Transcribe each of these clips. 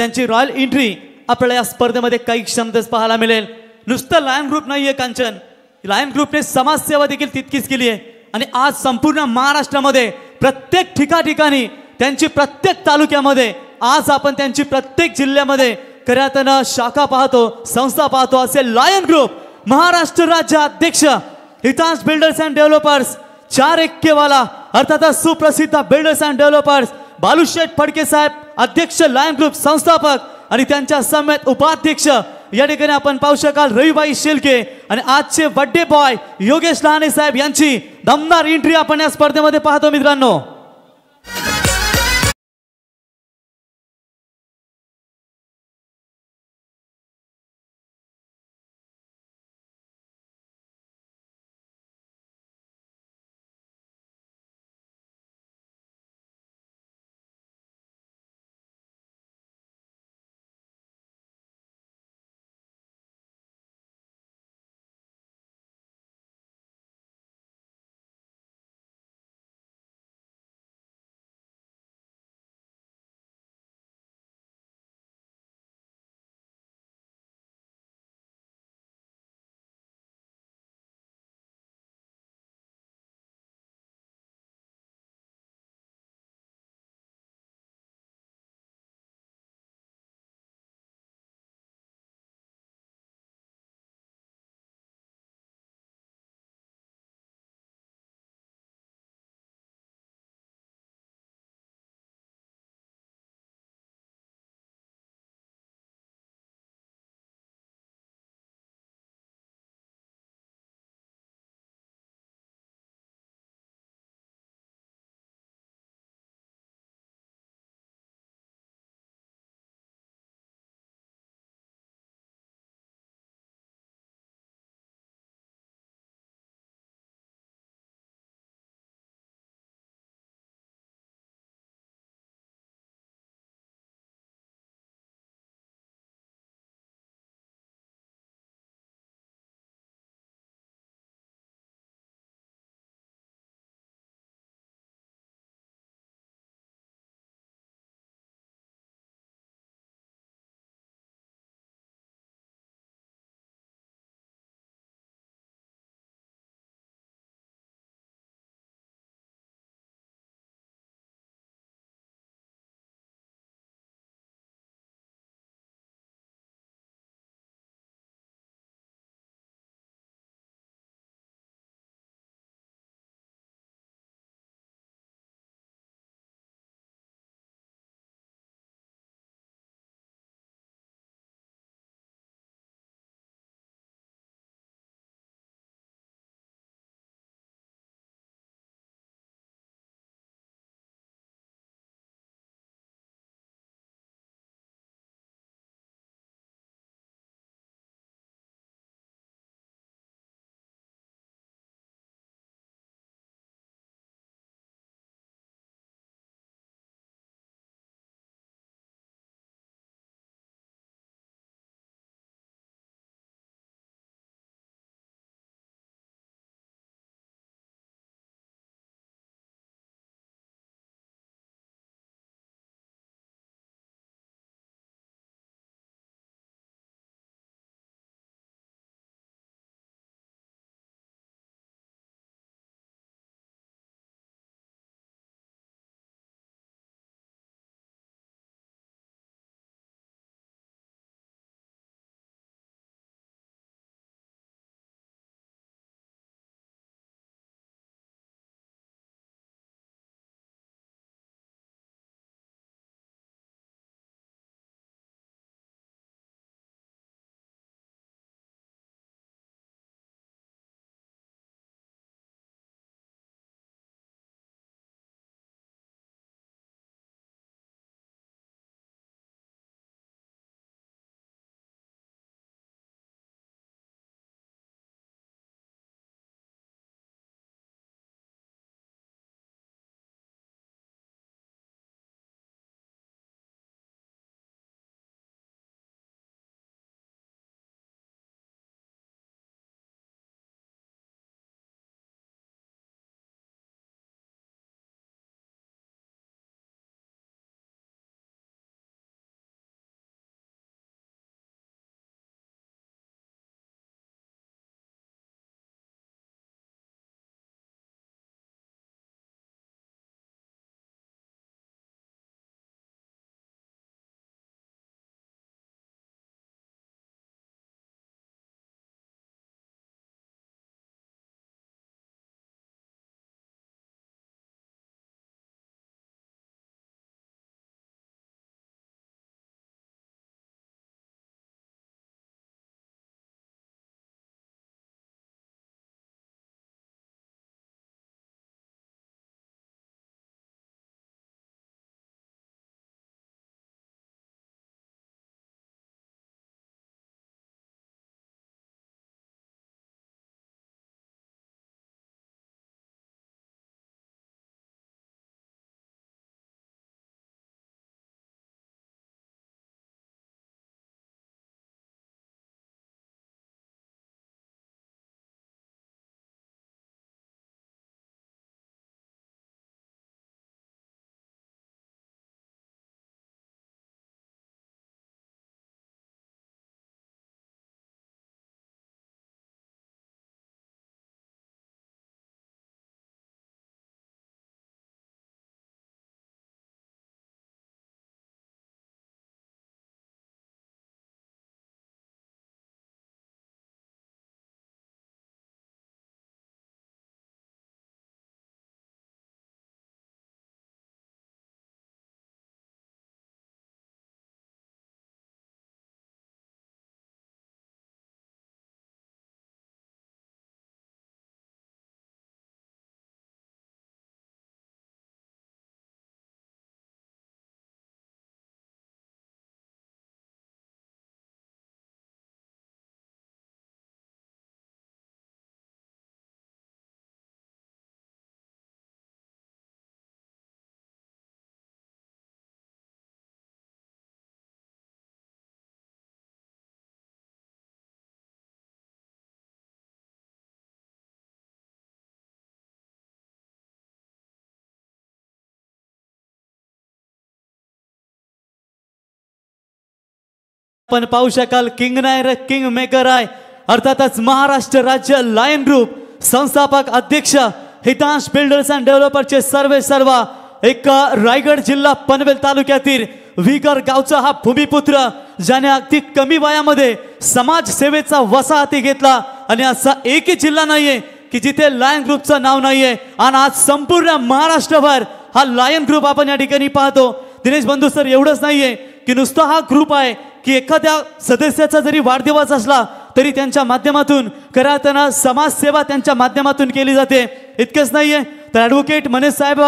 त्यांची royal entry आपल्याला या स्पर्धेमध्ये काही क्षमतेस पाहायला मिळेल। नुसतं लायन ग्रुप नाहीये कांचन, लायन ग्रुपने समाजसेवा देखील तितकीच केली आहे आणि आज संपूर्ण महाराष्ट्रामध्ये प्रत्येक ठिकाणी त्यांची प्रत्येक तालुक्यामध्ये आज आपण त्यांची प्रत्येक जिल्ह्यामध्ये खऱ्या अर्थानं शाखा पाहतो, संस्था पाहतो। असे लायन ग्रुप महाराष्ट्र राज्य अध्यक्ष हितांश बिल्डर्स अँड डेव्हलपर्स 4 एक्केवाला अर्थात सुप्रसिद्ध बिल्डर्स अँड डेव्हलपर्स बालूशेठ फडके साहेब अध्यक्ष लायन ग्रुप संस्थापक आणि त्यांच्या समेत उपाध्यक्ष या ठिकाणी आपण पाहू शकाल रविबाई शेलके आणि आजचे बर्थडे बॉय योगेश लहाने साहेब यांची दमदार एंट्री आपण या स्पर्धेमध्ये पाहतो मित्रांनो। पण पाहू शकाल किंग नाही रे किंग मेकर आहे, अर्थातच महाराष्ट्र राज्य लायन ग्रुप संस्थापक अध्यक्ष हितांश बिल्डर्स अँड डेव्हलपरचे सर्व एक रायगड जिल्हा पनवेल तालुक्यातील विगर गावचा हा भूमिपुत्र ज्याने अगदी कमी वयामध्ये समाज सेवेचा वसा हाती घेतला आणि असा एकही जिल्हा नाहीये की जिथे लायन ग्रुपचं नाव नाहीये आणि आज संपूर्ण महाराष्ट्रभर हा लायन ग्रुप आपण या ठिकाणी पाहतो. दिनेश बंधू सर, एवढंच नाहीये की नुसता हा ग्रुप आहे की एखाद्या सदस्याचा जरी वाढदिवस असला तरी त्यांच्या माध्यमातून करताना समाजसेवा त्यांच्या माध्यमातून केली जाते. इतकंच नाहीये तर ॲडव्होकेट मनेश साहेब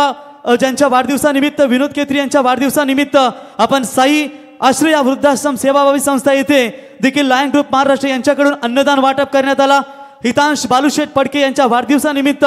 ज्यांच्या वाढदिवसानिमित्त, विनोद केत्री यांच्या वाढदिवसानिमित्त आपण साई आश्रय वृद्धाश्रम सेवाभावी संस्था येथे देखील लायन ग्रुप महाराष्ट्र यांच्याकडून अन्नदान वाटप करण्यात आला. हितांश बालूशेठ पडके यांच्या वाढदिवसानिमित्त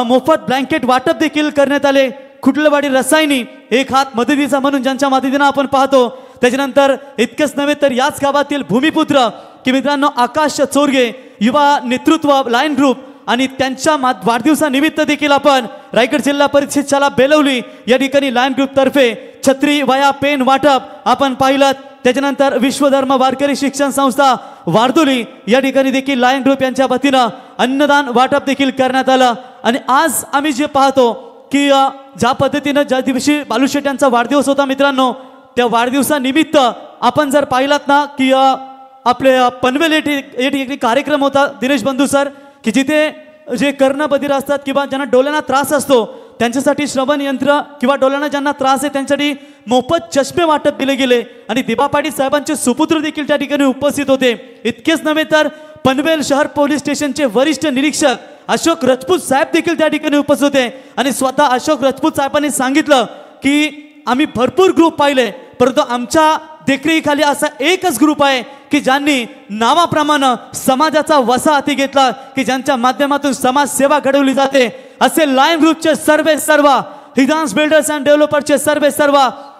मोफत ब्लँकेट वाटप देखील करण्यात आले. खुटलवाडी रसायनी एक हात मदतीचा म्हणून ज्यांच्या मदतीनं आपण पाहतो. त्याच्यानंतर इतकंच नव्हे तर याच गावातील भूमिपुत्र की मित्रांनो आकाश चोरगे युवा नेतृत्व लायन ग्रुप आणि त्यांच्या वाढदिवसानिमित्त देखील आपण रायगड जिल्हा परिषद शाळा बेलवली या ठिकाणी लायन ग्रुप तर्फे छत्री वया पेन वाटप आपण पाहिलं. त्याच्यानंतर विश्वधर्म वारकरी शिक्षण संस्था वारदोली या ठिकाणी देखील लायन ग्रुप यांच्या वतीनं अन्नदान वाटप देखील करण्यात आलं. आणि आज आम्ही जे पाहतो की ज्या पद्धतीनं ज्या दिवशी बालूशेठ यांचा वाढदिवस होता मित्रांनो, त्या वाढदिवसानिमित्त आपण जर पाहिलात ना की आपले पनवेल येथे कार्यक्रम होता दिनेश बंधू सर, की जिथे जे कर्णबधिर असतात किंवा ज्यांना डोळ्यांना त्रास असतो त्यांच्यासाठी श्रवण यंत्र किंवा डोळ्यांना ज्यांना त्रास आहे त्यांच्यासाठी मोफत चष्मे वाटप केले गेले आणि दिबा पाटील साहेबांचे सुपुत्र देखील त्या ठिकाणी उपस्थित होते. इतकेच नव्हे तर पनवेल शहर पोलीस स्टेशनचे वरिष्ठ निरीक्षक अशोक राजपूत साहेब देखील त्या ठिकाणी उपस्थित होते आणि स्वतः अशोक राजपूत साहेबांनी सांगितलं की आम्ही भरपूर ग्रुप पाहिले परंतु आमच्या देखरेखीखाली असा एकच ग्रुप आहे की ज्यांनी नावाप्रमाणे समाजाचा वसा हाती घेतला, की ज्यांच्या माध्यमातून समाज सेवा घडवली जाते. असे लायन ग्रुपचे सर्व हितांश बिल्डर्स अँड डेव्हलपरचे सर्व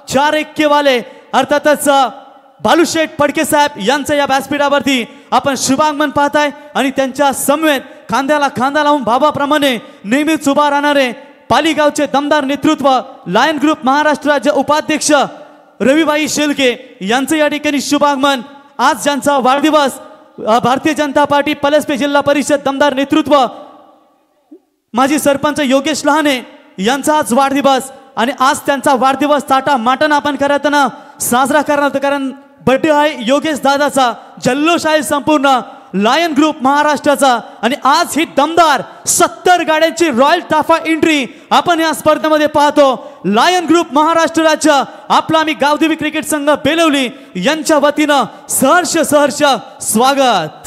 चार ऐक्यवाले अर्थातच बालूशेठ पडके साहेब यांचं या व्यासपीठावरती आपण शुभागमन पाहताय आणि त्यांच्या समवेत खांद्याला खांदा लावून भावाप्रमाणे नेहमीच उभा राहणारे पालीगावचे दमदार नेतृत्व लायन ग्रुप महाराष्ट्र राज्य उपाध्यक्ष रविबाई शेलके यांचं या ठिकाणी शुभागमन. आज ज्यांचा वाढदिवस भारतीय जनता पार्टी पलसपे जिल्हा परिषद दमदार नेतृत्व माजी सरपंच योगेश लहाने यांचा आज वाढदिवस आणि आज त्यांचा वाढदिवस ताटा माटानं आपण करताना साजरा करणार, कारण बर्थडे आहे योगेश दादाचा, जल्लोष आहे संपूर्ण लायन ग्रुप महाराष्ट्राचा. आणि आज ही दमदार 70 गाड्यांची रॉयल टाफा एंट्री आपण या स्पर्धेमध्ये पाहतो. लायन ग्रुप महाराष्ट्र राज्य आपला आम्ही गावदेवी क्रिकेट संघ बेलवली यांच्या वतीनं सहर्ष स्वागत.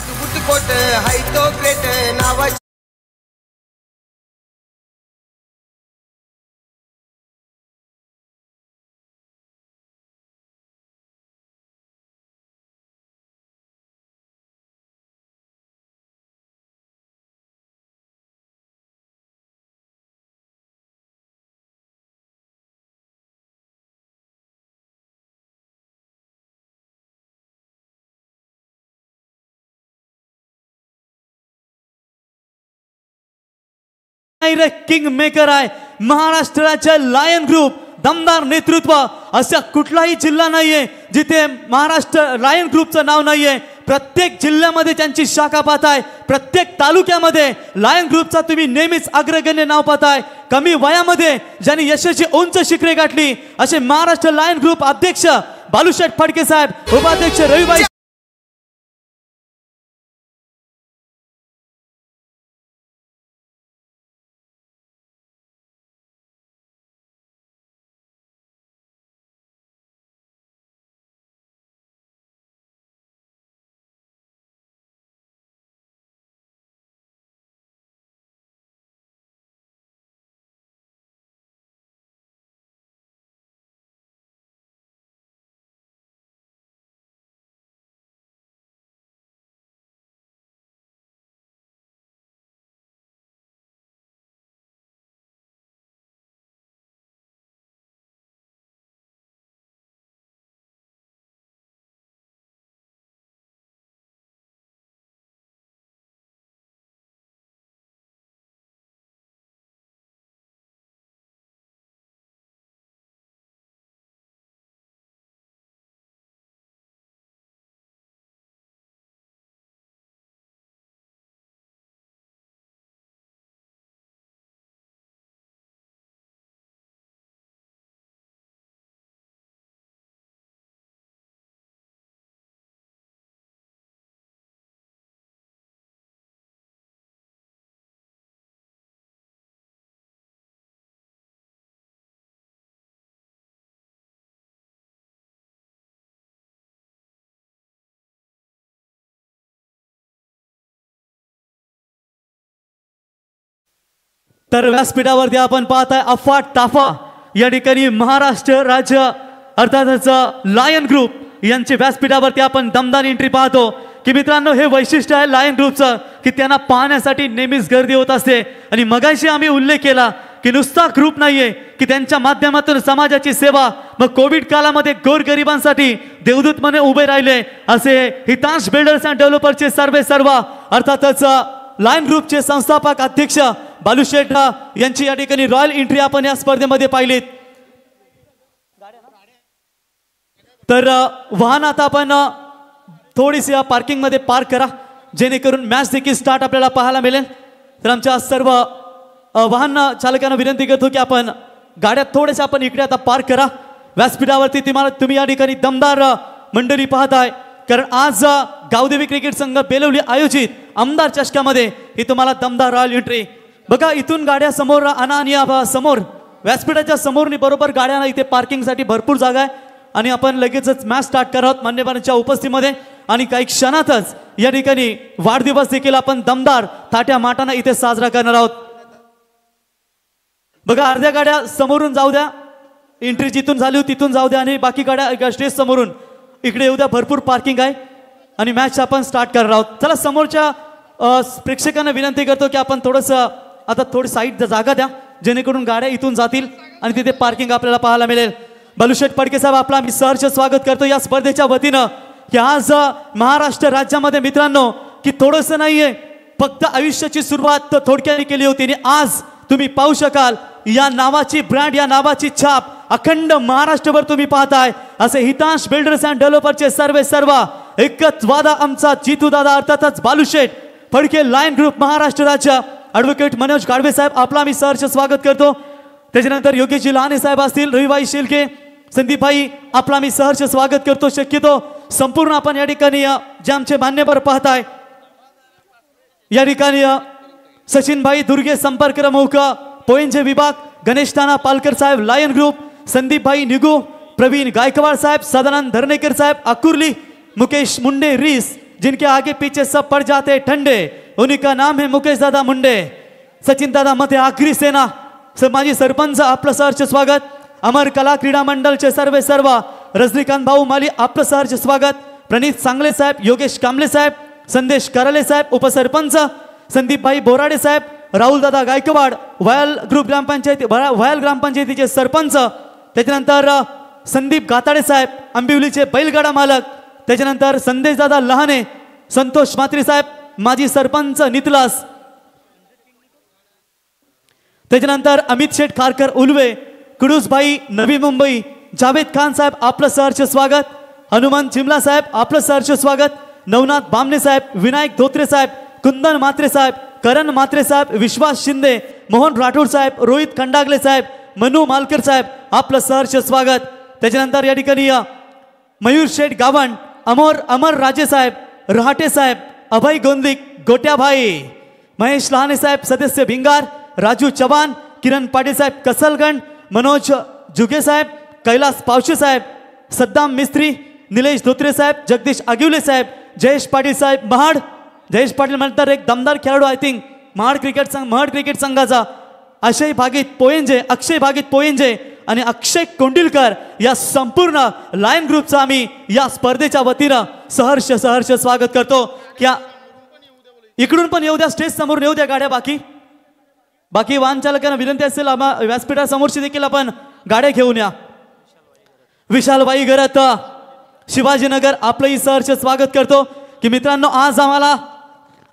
किंग मेकर आहे महाराष्ट्राचे लायन ग्रुप दमदार नेतृत्व. असा कुठलाही जिल्हा नाहीये जिथे महाराष्ट्र लायन ग्रुपचं नाव नाहीये. प्रत्येक जिल्ह्यामध्ये त्यांची शाखा पाहताय, प्रत्येक तालुक्यामध्ये लायन ग्रुपचा तुम्ही नेहमीच अग्रगण्य नाव पाहताय. कमी वयामध्ये ज्यांनी यशाची उंच शिखरे गाठली असे महाराष्ट्र लायन ग्रुप अध्यक्ष बालूशेठ फडके साहेब, उपाध्यक्ष रविबाई तर व्यासपीठावरती आपण पाहताय अफाट ताफा या ठिकाणी महाराष्ट्र राज्य अर्थातच लायन ग्रुप यांचे व्यासपीठावरती आपण दमदार एंट्री पाहतो की मित्रांनो हे वैशिष्ट्य आहे लायन ग्रुपचं की त्यांना पाहण्यासाठी नेहमीच गर्दी होत असते। आणि मगाशी आम्ही उल्लेख केला की नुसता ग्रुप नाहीये की त्यांच्या माध्यमातून समाजाची सेवा मग कोविड काळामध्ये गोरगरिबांसाठी देवदूत म्हणून उभे राहिले असे हितांश बिल्डर्स अँड डेव्हलपर्सचे सर्व अर्थातच लायन ग्रुपचे संस्थापक अध्यक्ष बालूशेठ यांची या ठिकाणी रॉयल एंट्री आपण या स्पर्धेमध्ये पाहिलीत। तर वाहन आता आपण थोडीशी पार्किंग मध्ये पार्क करा जेणेकरून मॅच देखील स्टार्ट आपल्याला पाहायला मिळेल। तर आमच्या सर्व वाहन चालकांना विनंती करतो की आपण गाड्या थोडेसे आपण इकडे आता पार्क करा। व्यासपीठावरती तुम्ही या ठिकाणी दमदार मंडळी पाहताय कारण आज गावदेवी क्रिकेट संघ बेलवली आयोजित आमदार चषकामध्ये ही तुम्हाला दमदार रॉयल एंट्री बघा। इथून गाड्या समोर आणा आणि समोर व्यासपीठाच्या समोर बरोबर गाड्यांना इथे पार्किंगसाठी भरपूर जागा आहे आणि आपण लगेचच मॅच स्टार्ट करत आहोत मान्यवरांच्या उपस्थितीमध्ये। आणि काही क्षणातच या ठिकाणी वाढदिवस देखील आपण दमदार थाट्या माटाना इथे साजरा करणार आहोत। बघा अर्ध्या गाड्या समोरून जाऊ द्या, एंट्री जिथून झाली तिथून जाऊ द्या आणि बाकी गाड्या स्टेज समोरून इकडे येऊ द्या, भरपूर पार्किंग आहे आणि मॅच आपण स्टार्ट करणार आहोत। चला समोरच्या प्रेक्षकांना विनंती करतो की आपण थोडंसं आता थोडी साईड जागा द्या जेणेकरून गाड्या इथून जातील आणि तिथे पार्किंग आपल्याला पाहायला मिळेल। बालूशेठ फडके साहेब आपला मी सहर्ष स्वागत करतो या स्पर्धेच्या वतीनं की आज महाराष्ट्र राज्यामध्ये मित्रांनो की थोडंसं नाहीये फक्त आयुष्याची सुरुवात थोडक्याने केली होती आणि आज तुम्ही पाहू शकाल या नावाची ब्रँड या नावाची छाप अखंड महाराष्ट्रभर तुम्ही पाहताय असे हितांश बिल्डर्स अँड डेव्हलपर्सचे सर्व एकच वादा आमचा जितू दादा अर्थातच बालूशेठ फडके लायन ग्रुप महाराष्ट्र राज्य ॲडव्होकेट मनोज गाडवे साहेब आपला मी सहर्ष स्वागत करतो। त्याच्यानंतर योगेशजी लहाने साहेब असतील, रविभाई शेलके, संदीप भाई आपला मी सहर्ष स्वागत करतो। शक्यतो संपूर्ण आपण या ठिकाणी जे आमचे मान्यवर पाहताय या ठिकाणी सचिन भाई दुर्गे संपर्क प्रमुख पोएंजे विभाग, गणेश ताना पालकर साहेब लायन ग्रुप, संदीप भाई निगू, प्रवीण गायकवाड़ साहब, सदानंद धरनेकर साहब अकुरली, मुकेश मुंडे रीस जिनके आगे पीछे सब पड़ जाते ठंडे उन्हीं का नाम है मुकेश दादा मुंडे। सचिन दादा मते आखरी सेना माजी सरपंच आपलं सहर्ष स्वागत। अमर कला क्रीडा मंडळचे सर्व रजनीकांत भाऊ माली आपलं सहर्ष स्वागत। प्रणित सांगले साहेब, योगेश कांबले साहेब, संदेश कराले साहेब उपसरपंच, संदीप भाई बोराडे साहेब, राहुल दादा गायकवाड वयल ग्रुप वयल ग्रामपंचायतीचे सरपंच, त्याच्यानंतर संदीप गाताडे साहेब अंबिवलीचे बैलगाडा मालक, त्याच्यानंतर संदेश दादा लहाने, संतोष मात्री साहेब माजी सरपंच नितलास, त्याच्यानंतर अमित शेठ खारकर उल्वे, कुडूस भाई नवी मुंबई, जावेद खान साहेब आपलं सहर्ष स्वागत, हनुमान चिमला साहेब आपलं सहर्ष स्वागत, नवनाथ बामणे साहेब, विनायक धोत्रे साहेब, कुंदन मात्रे साहेब, करण मात्रे साहेब, विश्वास शिंदे, मोहन राठोड साहेब, रोहित खंडागले साहेब, मनु मालकर साहेब आपलं सहर्ष स्वागत। त्याच्यानंतर या ठिकाणी मयूर शेठ गावण, अमर राजे साहेब, रहाटे साहेब, अभय गोंदिक, गोट्या भाई, महेश लहाने साहेब सदस्य भिंगार, राजू चव्हाण, किरण पाटील साहेब कसलगंड, मनोज जुगे साहेब, कैलास पावशे साहेब, सद्दाम मिस्त्री, निलेश धोत्रे साहेब, जगदीश आगिवले साहेब, जयेश पाटील साहेब महाड, जयेश पाटील म्हणतात एक दमदार खेळाडू आय थिंक महाड क्रिकेट संघाचा अक्षय भागित पोयंजे आणि अक्षय कोंडिलकर या संपूर्ण लायन ग्रुपचा आम्ही या स्पर्धेच्या वतीनं सहर्ष स्वागत करतो। क्या इकडून पण येऊ द्या, स्टेज समोर येऊ द्या गाड्या, बाकी वाहन चालकांना विनंती असेल व्यासपीठासमोरची देखील आपण गाड्या घेऊन या। विशालबाई गरत शिवाजीनगर आपलंही सहर्ष स्वागत करतो की मित्रांनो आज आम्हाला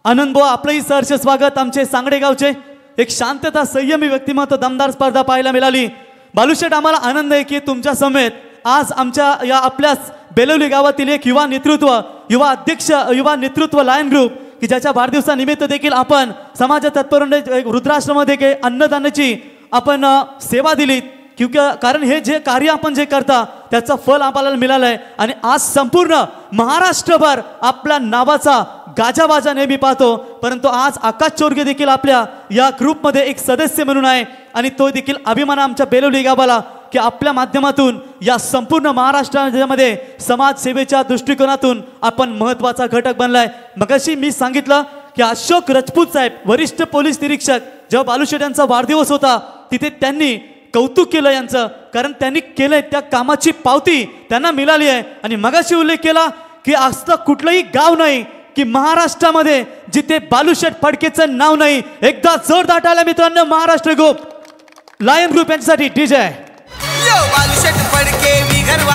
आनंद भाऊ आपलंही सहर्ष स्वागत। आमचे सांगडे गावचे एक शांतता संयमी व्यक्तिमत्व दमदार स्पर्धा पाहायला मिळाली। बालूशेठ आम्हाला आनंद आहे की तुमच्या समेत आज आमच्या या आपल्याच बेलवली गावातील एक युवा नेतृत्व लायन ग्रुप की ज्याच्या वाढदिवसानिमित्त देखील आपण समाज तत्पर वृद्धाश्रमामध्ये अन्नदानाची आपण सेवा दिली कारण हे जे कार्य आपण जे करता त्याचं फल आपल्याला मिळालं आहे आणि आज संपूर्ण महाराष्ट्रभर आपल्या नावाचा गाजावाजा नेहमी पाहतो, परंतु आज आकाश चोरगे देखील आपल्या या ग्रुपमध्ये एक सदस्य म्हणून आहे आणि तो देखील अभिमान आमच्या बेलवली गावाला की आपल्या माध्यमातून या संपूर्ण महाराष्ट्रामध्ये समाजसेवेच्या दृष्टिकोनातून आपण महत्त्वाचा घटक बनलाय। मगाशी मी सांगितलं की अशोक राजपूत साहेब वरिष्ठ पोलीस निरीक्षक जेव्हा बालुशेठ यांचा वाढदिवस होता तिथे त्यांनी कौतुक केलं यांचं, कारण त्यांनी केलंय त्या कामाची पावती त्यांना मिळाली आहे. आणि मगाशी उल्लेख केला की असलं कुठलंही गाव नाही की महाराष्ट्रामध्ये जिथे बालुशेठ फडकेचं नाव नाही. एकदा जोर दाटायला मित्रांनो महाराष्ट्र ग्रुप लायन ग्रुप यांच्यासाठी डीजे. बालुशेठ फडके विघर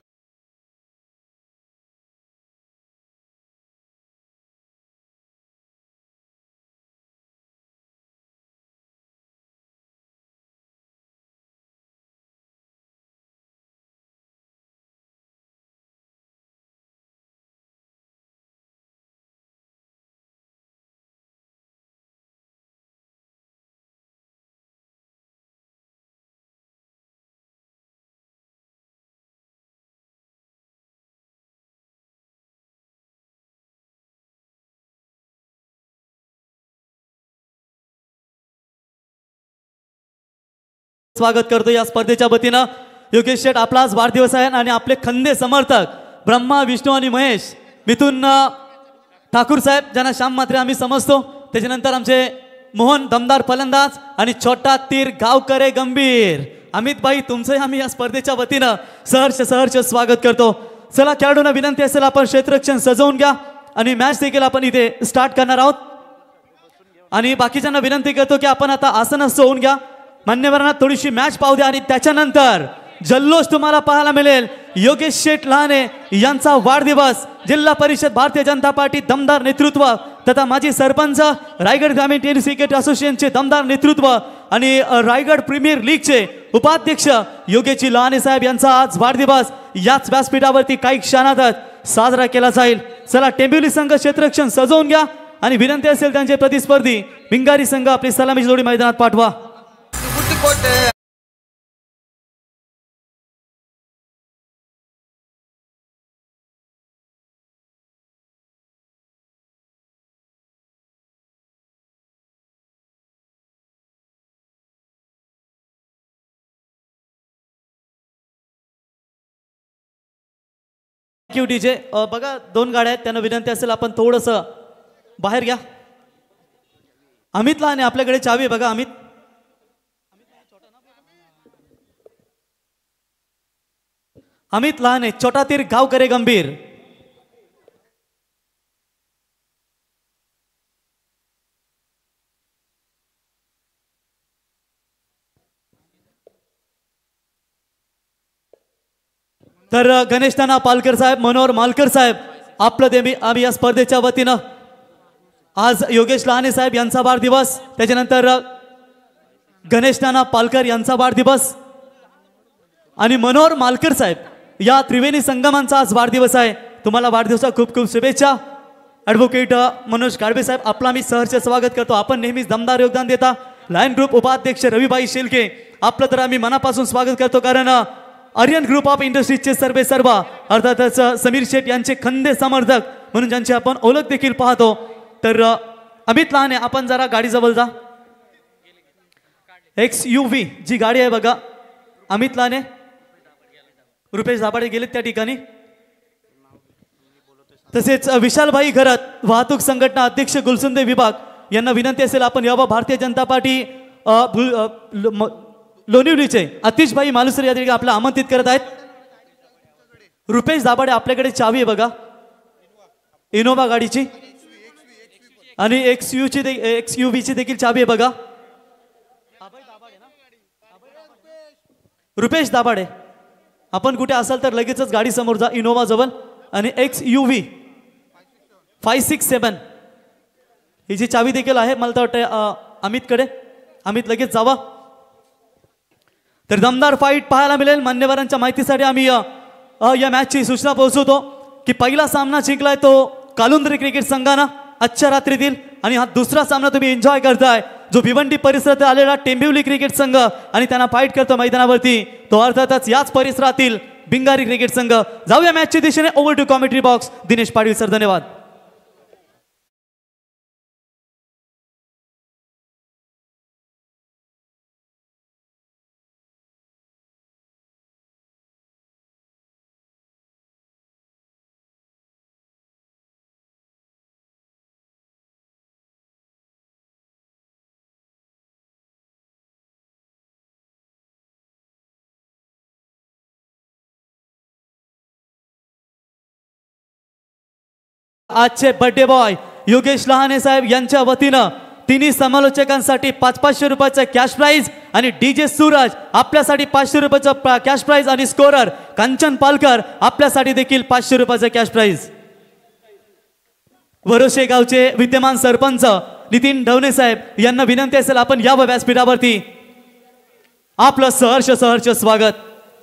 स्वागत करतो या स्पर्धेच्या वतीनं. योगेश शेठ आपला आज वाढदिवस आहे आणि आपले खंदे समर्थक ब्रह्मा विष्णू आणि महेश मिथून ठाकूर साहेब ज्यांना श्याम मात्रे आम्ही समजतो, त्याच्यानंतर आमचे मोहन दमदार फलंदाज आणि छोटा तीर गावकरे गंभीर. अमित भाई तुमचंही आम्ही या स्पर्धेच्या वतीनं सहर्ष स्वागत करतो. चला खेळाडूंना विनंती असेल आपण क्षेत्ररक्षण सजवून घ्या आणि मॅच देखील आपण इथे स्टार्ट करणार आहोत. आणि बाकीच्यांना विनंती करतो की आपण आता आसन सोडून घ्या. मान्यवरांना थोडीशी मॅच पाहू द्या आणि त्याच्यानंतर जल्लोष तुम्हाला पाहायला मिळेल. योगेश शेठ लहाने यांचा वाढदिवस, जिल्हा परिषद भारतीय जनता पार्टी दमदार नेतृत्व तथा माजी सरपंच, रायगड ग्रामीण टेनिस क्रिकेट असोसिएशनचे दमदार नेतृत्व आणि रायगड प्रीमियर लीगचे उपाध्यक्ष योगेशजी लहाने साहेब यांचा आज वाढदिवस याच व्यासपीठावरती काही क्षणातच साजरा केला जाईल. चला टेंबिवली संघ क्षेत्ररक्षण सजवून घ्या आणि विनंती असेल त्यांचे प्रतिस्पर्धी भिंगारी संघ आपली सलामी जोडी मैदानात पाठवा. Thank you DJ. बघा 2 गाड्या आहेत, त्यांना विनंती असेल आपण थोडंसं बाहेर घ्या. अमित लहाने आपल्याकडे चावी आहे बघा. अमित लहाने छोटा तीर गावकरे गंभीर. तर गणेश नाना पालकर साहेब, मनोहर मालकर साहेब आपलं देवी आम्ही या स्पर्धेच्या वतीनं आज योगेश लहाने साहेब यांचा वाढदिवस, त्याच्यानंतर गणेश नाना पालकर यांचा वाढदिवस आणि मनोहर मालकर साहेब या त्रिवेणी संगमांचा आज वाढदिवस आहे. तुम्हाला वाढदिवसा खूप खूप शुभेच्छा. ॲडव्होकेट मनोज गाडवे साहेब आपला मी सहर्ष स्वागत करतो. आपण नेहमीच दमदार योगदान देता. लायन ग्रुप उपाध्यक्ष रविभाई शेलके आपलं तर आम्ही मनापासून स्वागत करतो, कारण आर्यन ग्रुप ऑफ इंडस्ट्रीजचे सर्व अर्थातच समीर शेठ यांचे खंदे समर्थक म्हणून ज्यांची आपण ओळख देखील पाहतो. तर अमित लहाने आपण जरा गाडी जवळ जा. XUV जी गाडी आहे बघा, अमित लहाने रुपेश दाभाडे गेलेत त्या ठिकाणी. तसेच विशालभाई घरात वाहतूक संघटना अध्यक्ष गुलसुंदे विभाग यांना विनंती असेल आपण यावं. भारतीय जनता पार्टी लोणिवलीचे अतिशभाई मालुसरे या ठिकाणी आपलं आमंत्रित करत आहेत. रुपेश दाभाडे आपल्याकडे चावी आहे बघा इनोवा गाडीची आणि XUV ची देखील चावी आहे बघा. रुपेश दाभाडे आपण कुठे असाल तर लगेचच गाडी समोर जा इनोवा जवळ. आणि XUV 567 ही जी चावी देखील आहे मला तर वाटतं अमितकडे. अमित लगेच जावा. तर दमदार फाईट पाहायला मिळेल. मान्यवरांच्या माहितीसाठी आम्ही या मॅचची सूचना पोहोचवतो की पहिला सामना जिंकलाय तो कालुंद्रे क्रिकेट संघानं आजच्या रात्रीतील, आणि हा दुसरा सामना तुम्ही एन्जॉय करताय जो भिवंडी परिसरात आलेला टेंबिवली क्रिकेट संघ आणि त्यांना फाईट करतो मैदानावरती तो अर्थातच याच परिसरातील भिंगारी क्रिकेट संघ. जाऊया मॅचच्या दिशेने. Over to commentary box Dinesh Patil sir. धन्यवाद. आजचे बर्थडे बॉय योगेश लहाने साहेब यांच्या वतीनं तिन्ही समालोचकांसाठी 500 रुपयाचं कॅश प्राइज आणि डीजे सूरज आपल्यासाठी 500 रुपयाचं कॅश प्राइज आणि स्कोरर कंचन पालकर आपल्यासाठी देखील 500 रुपयाचं कॅश प्राइज. वरोशे गावचे विद्यमान सरपंच नितीन ढवणे साहेब यांना विनंती असेल आपण यावं व्यासपीठावरती. आपलं सहर्ष स्वागत.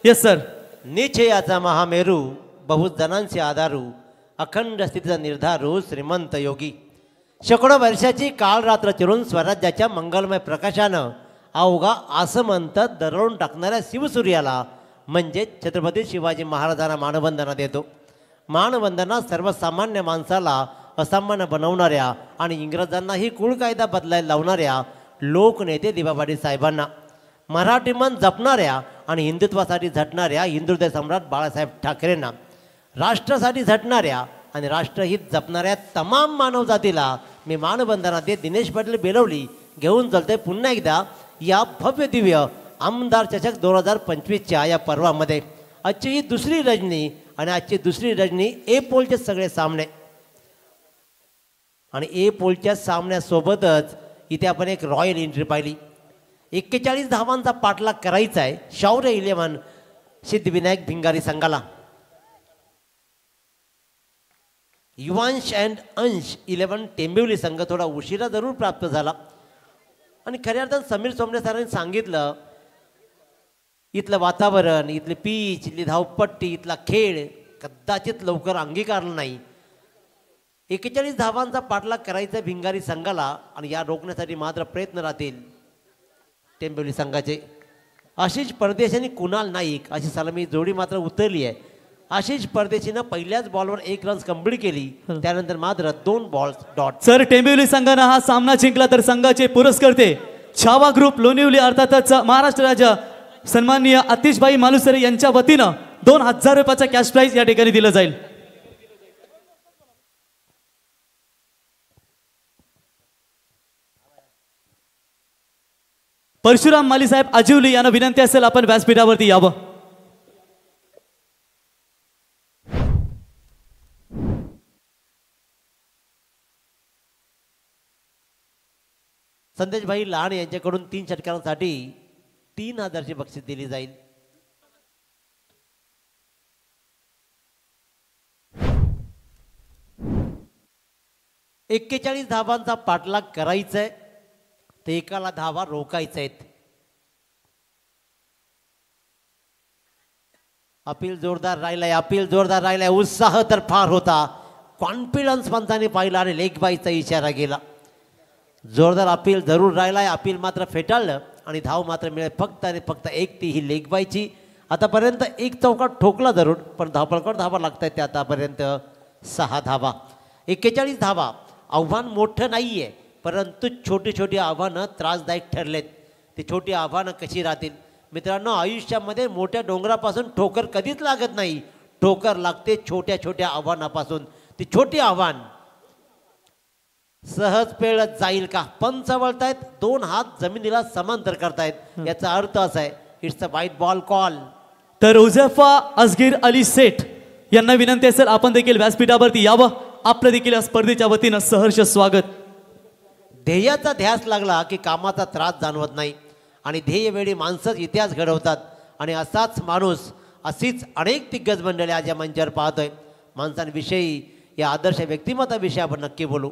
Yes sir. निश्चयाचा महामेरू बहुत जणांचे आधारू अखंड स्थितीचा निर्धारू श्रीमंत योगी शेकडो वर्षाची काळ रात्र चिरून स्वराज्याच्या मंगलमय प्रकाशानं अवघा आसमंत दरवून टाकणाऱ्या शिवसूर्याला म्हणजे छत्रपती शिवाजी महाराजांना मानवंदना देतो. मानवंदना सर्वसामान्य माणसाला असामान्य बनवणाऱ्या आणि इंग्रजांनाही कुळ कायदा बदलायला लावणाऱ्या लोकनेते दिवाबाडी साहेबांना, मराठी मन जपणाऱ्या आणि हिंदुत्वासाठी झटणाऱ्या हिंदुहृदय सम्राट बाळासाहेब ठाकरेंना, राष्ट्रासाठी झटणाऱ्या आणि राष्ट्रहित जपणाऱ्या तमाम मानवजातीला मी मानवंदना देत दिनेश पाटील बेलवली घेऊन चलते पुन्हा एकदा या भव्य दिव्य आमदार चषक 2025च्या या पर्वामध्ये. आजची ही दुसरी रजनी आणि आजची दुसरी रजनी ए पोलचे सगळे सामने आणि ए पोलच्या सामन्यासोबतच इथे आपण एक रॉयल एंट्री पाहिली. 41 धावांचा पाठलाग करायचा आहे शौर्य 11 सिद्धिविनायक भिंगारी संघाला. युवांश अँड अंश 11 टेंबिवली संघ थोडा उशिरा जरूर प्राप्त झाला आणि खऱ्या अर्थानं समीर सोमणे सरांनी सांगितलं इथलं वातावरण, इथली पीच, इथली धावपट्टी, इथला खेळ कदाचित लवकर अंगीकारला नाही. 41 धावांचा पाठलाग करायचा भिंगारी संघाला आणि या रोखण्यासाठी मात्र प्रयत्न राहतील टेंबिवली संघाचे. आशिष परदेशी आणि कुणाल नाईक अशी सलामी जोडी मात्र उतरली आहे. आशिष परदेशीनं पहिल्याच बॉलवर 1 रन्स कंप्लीट केली, त्यानंतर मात्र 2 बॉल्स डॉट. सर टेंबिवली संघानं हा सामना जिंकला तर संघाचे पुरस्कर्ते छावा ग्रुप लोणिवली अर्थातच महाराष्ट्र राज्य सन्माननीय आतिशभाई मालुसरे यांच्या वतीनं 2000 रुपयाचा कॅश प्राइज या ठिकाणी दिलं जाईल. परशुराम माली साहेब आजिवली यांना विनंती असेल आपण व्यासपीठावरती यावं. संदेशभाई लहान यांच्याकडून 3 षटकांसाठी 3000ची बक्षीस दिली जाईल. एक्केचाळीस धावांचा पाठलाग करायचा आहे ते एकाला धावा रोखायचा आहेत. अपील जोरदार राहिलाय. उत्साह तर फार होता. कॉन्फिडन्स पंचांनी पाहिला आणि लेग बायचा इशारा गेला. जोरदार अपील जरूर राहिलाय. अपील मात्र फेटाळलं आणि धाव मात्र मिळेल फक्त आणि फक्त एक, ती ही लेग बायची. आतापर्यंत 1 चौका ठोकला जरूर पण धावपळकर धावा लागत आहेत. ते आतापर्यंत 6 धावा. 41 धावा आव्हान मोठं नाही आहे परंतु छोटी छोटी आव्हानं त्रासदायक ठरलेत. ती छोटी आव्हानं कशी राहतील मित्रांनो. आयुष्यामध्ये मोठ्या डोंगरापासून ठोकर कधीच लागत नाही. ठोकर लागते छोट्या छोट्या आव्हानापासून. ती छोटी आव्हान सहज पेळत जाईल का. पंच वळतायत, 2 हात जमिनीला समांतर करतायत. याचा अर्थ असा आहे इट्स अ वाईट बॉल कॉल. तर उझैफा असगीर अली सेठ यांना विनंती असेल आपण देखील व्यासपीठावरती यावं. आपलं देखील या स्पर्धेच्या वतीनं सहर्ष स्वागत. ध्येयाचा ध्यास लागला की कामाचा त्रास जाणवत नाही आणि ध्येयवेळी माणसंच इतिहास घडवतात आणि असाच माणूस अशीच अनेक दिग्गज मंडळी आज या मंचावर पाहतोय. माणसांविषयी या आदर्श व्यक्तिमत्वाविषयी आपण नक्की बोलू.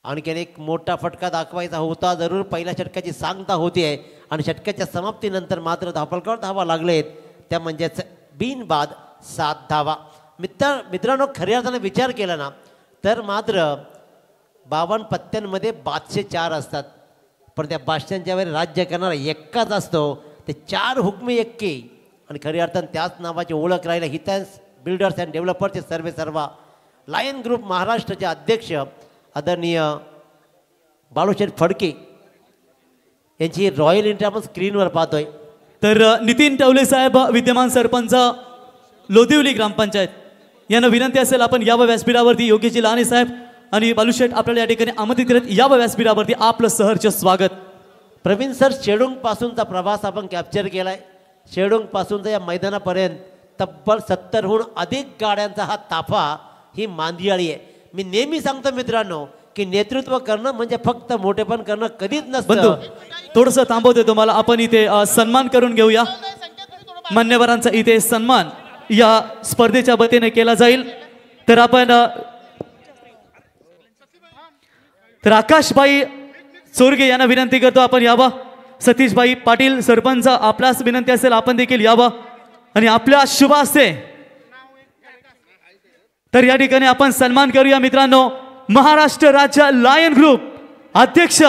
आणखीन एक मोठा फटका दाखवायचा होता जरूर. पहिल्या षटकाची सांगता होती आहे आणि षटकाच्या समाप्तीनंतर मात्र धावपळकर धावा लागलेत. त्या म्हणजेच बिनबाद 7 धावा. मित्रांनो खऱ्या अर्थानं विचार केला ना तर मात्र 52 पत्त्यांमध्ये 504 असतात पण त्या बादशांच्या वेळी राज्य करणारा एक्काच असतो. ते 4 हुकमी एक्के आणि खऱ्या अर्थानं त्याच नावाची ओळख राहिला हितान्स बिल्डर्स अँड डेव्हलपर्सचे सर्वेसर्वा लायन ग्रुप महाराष्ट्राचे अध्यक्ष आदरणीय बाळूशेठ फडके यांची रॉयल एंट्री आपण स्क्रीनवर पाहतोय. तर नितीन टवले साहेब विद्यमान सरपंच लोदिवली ग्रामपंचायत यांना विनंती असेल आपण यावं व्यासपीठावरती. योगेशजी लहाने साहेब आणि बालूशेठ आपल्याला या ठिकाणी आमंत्रित करत यावं व्यासपीठावरती. आपलं सहर्ष स्वागत. प्रवीण सर शेडोंग पासूनचा प्रवास आपण कॅप्चर केलाय. शेडोंग पासूनचा या मैदानापर्यंत तब्बल 70हून अधिक गाड्यांचा हा ताफा ही मांदियाळी आहे. मी नेहमी सांगतो मित्रांनो की नेतृत्व करणं म्हणजे फक्त मोठेपण करणं कधीच बंधू नसतं. थोडंसं थांबवते तुम्हाला. आपण इथे सन्मान करून घेऊया. मान्यवरांचा इथे सन्मान या स्पर्धेच्या वतीने केला जाईल. तर आपण तर आकाशभाई चोरगे यांना विनंती करतो आपण यावं. सतीशभाई पाटील सरपंच आपल्यास विनंती असेल आपण देखील यावं आणि आपल्या शुभ हस्ते तर या ठिकाणी आपण सन्मान करूया मित्रांनो. महाराष्ट्र राज्य लायन ग्रुप अध्यक्ष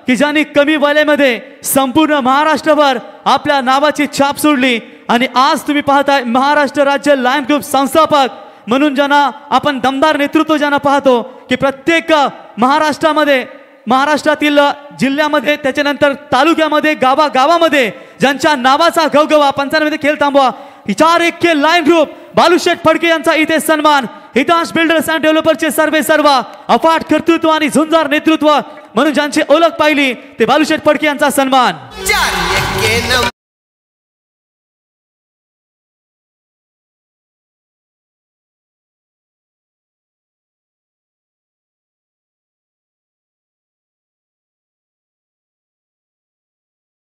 की ज्यांनी कमी वयामध्ये संपूर्ण महाराष्ट्रभर आपल्या नावाची छाप सोडली आणि आज तुम्ही पाहताय महाराष्ट्र राज्य लायन ग्रुप संस्थापक म्हणून ज्यांना आपण दमदार नेतृत्व ज्यांना पाहतो की प्रत्येक महाराष्ट्रातील जिल्ह्यामध्ये त्याच्यानंतर तालुक्यामध्ये गावागावामध्ये ज्यांच्या नावाचा गवगवा. पंचांमध्ये खेळ थांबवा. 4-1 लायन ग्रुप बालूशेठ फडके यांचा इथे सन्मान. हितांश बिल्डर्स अँड डेव्हलपरचे सर्व अफाट कर्तृत्व आणि झुंजार नेतृत्व म्हणून ज्यांची ओळख पाहिली ते बालूशेठ फडके यांचा सन्मान. 4-1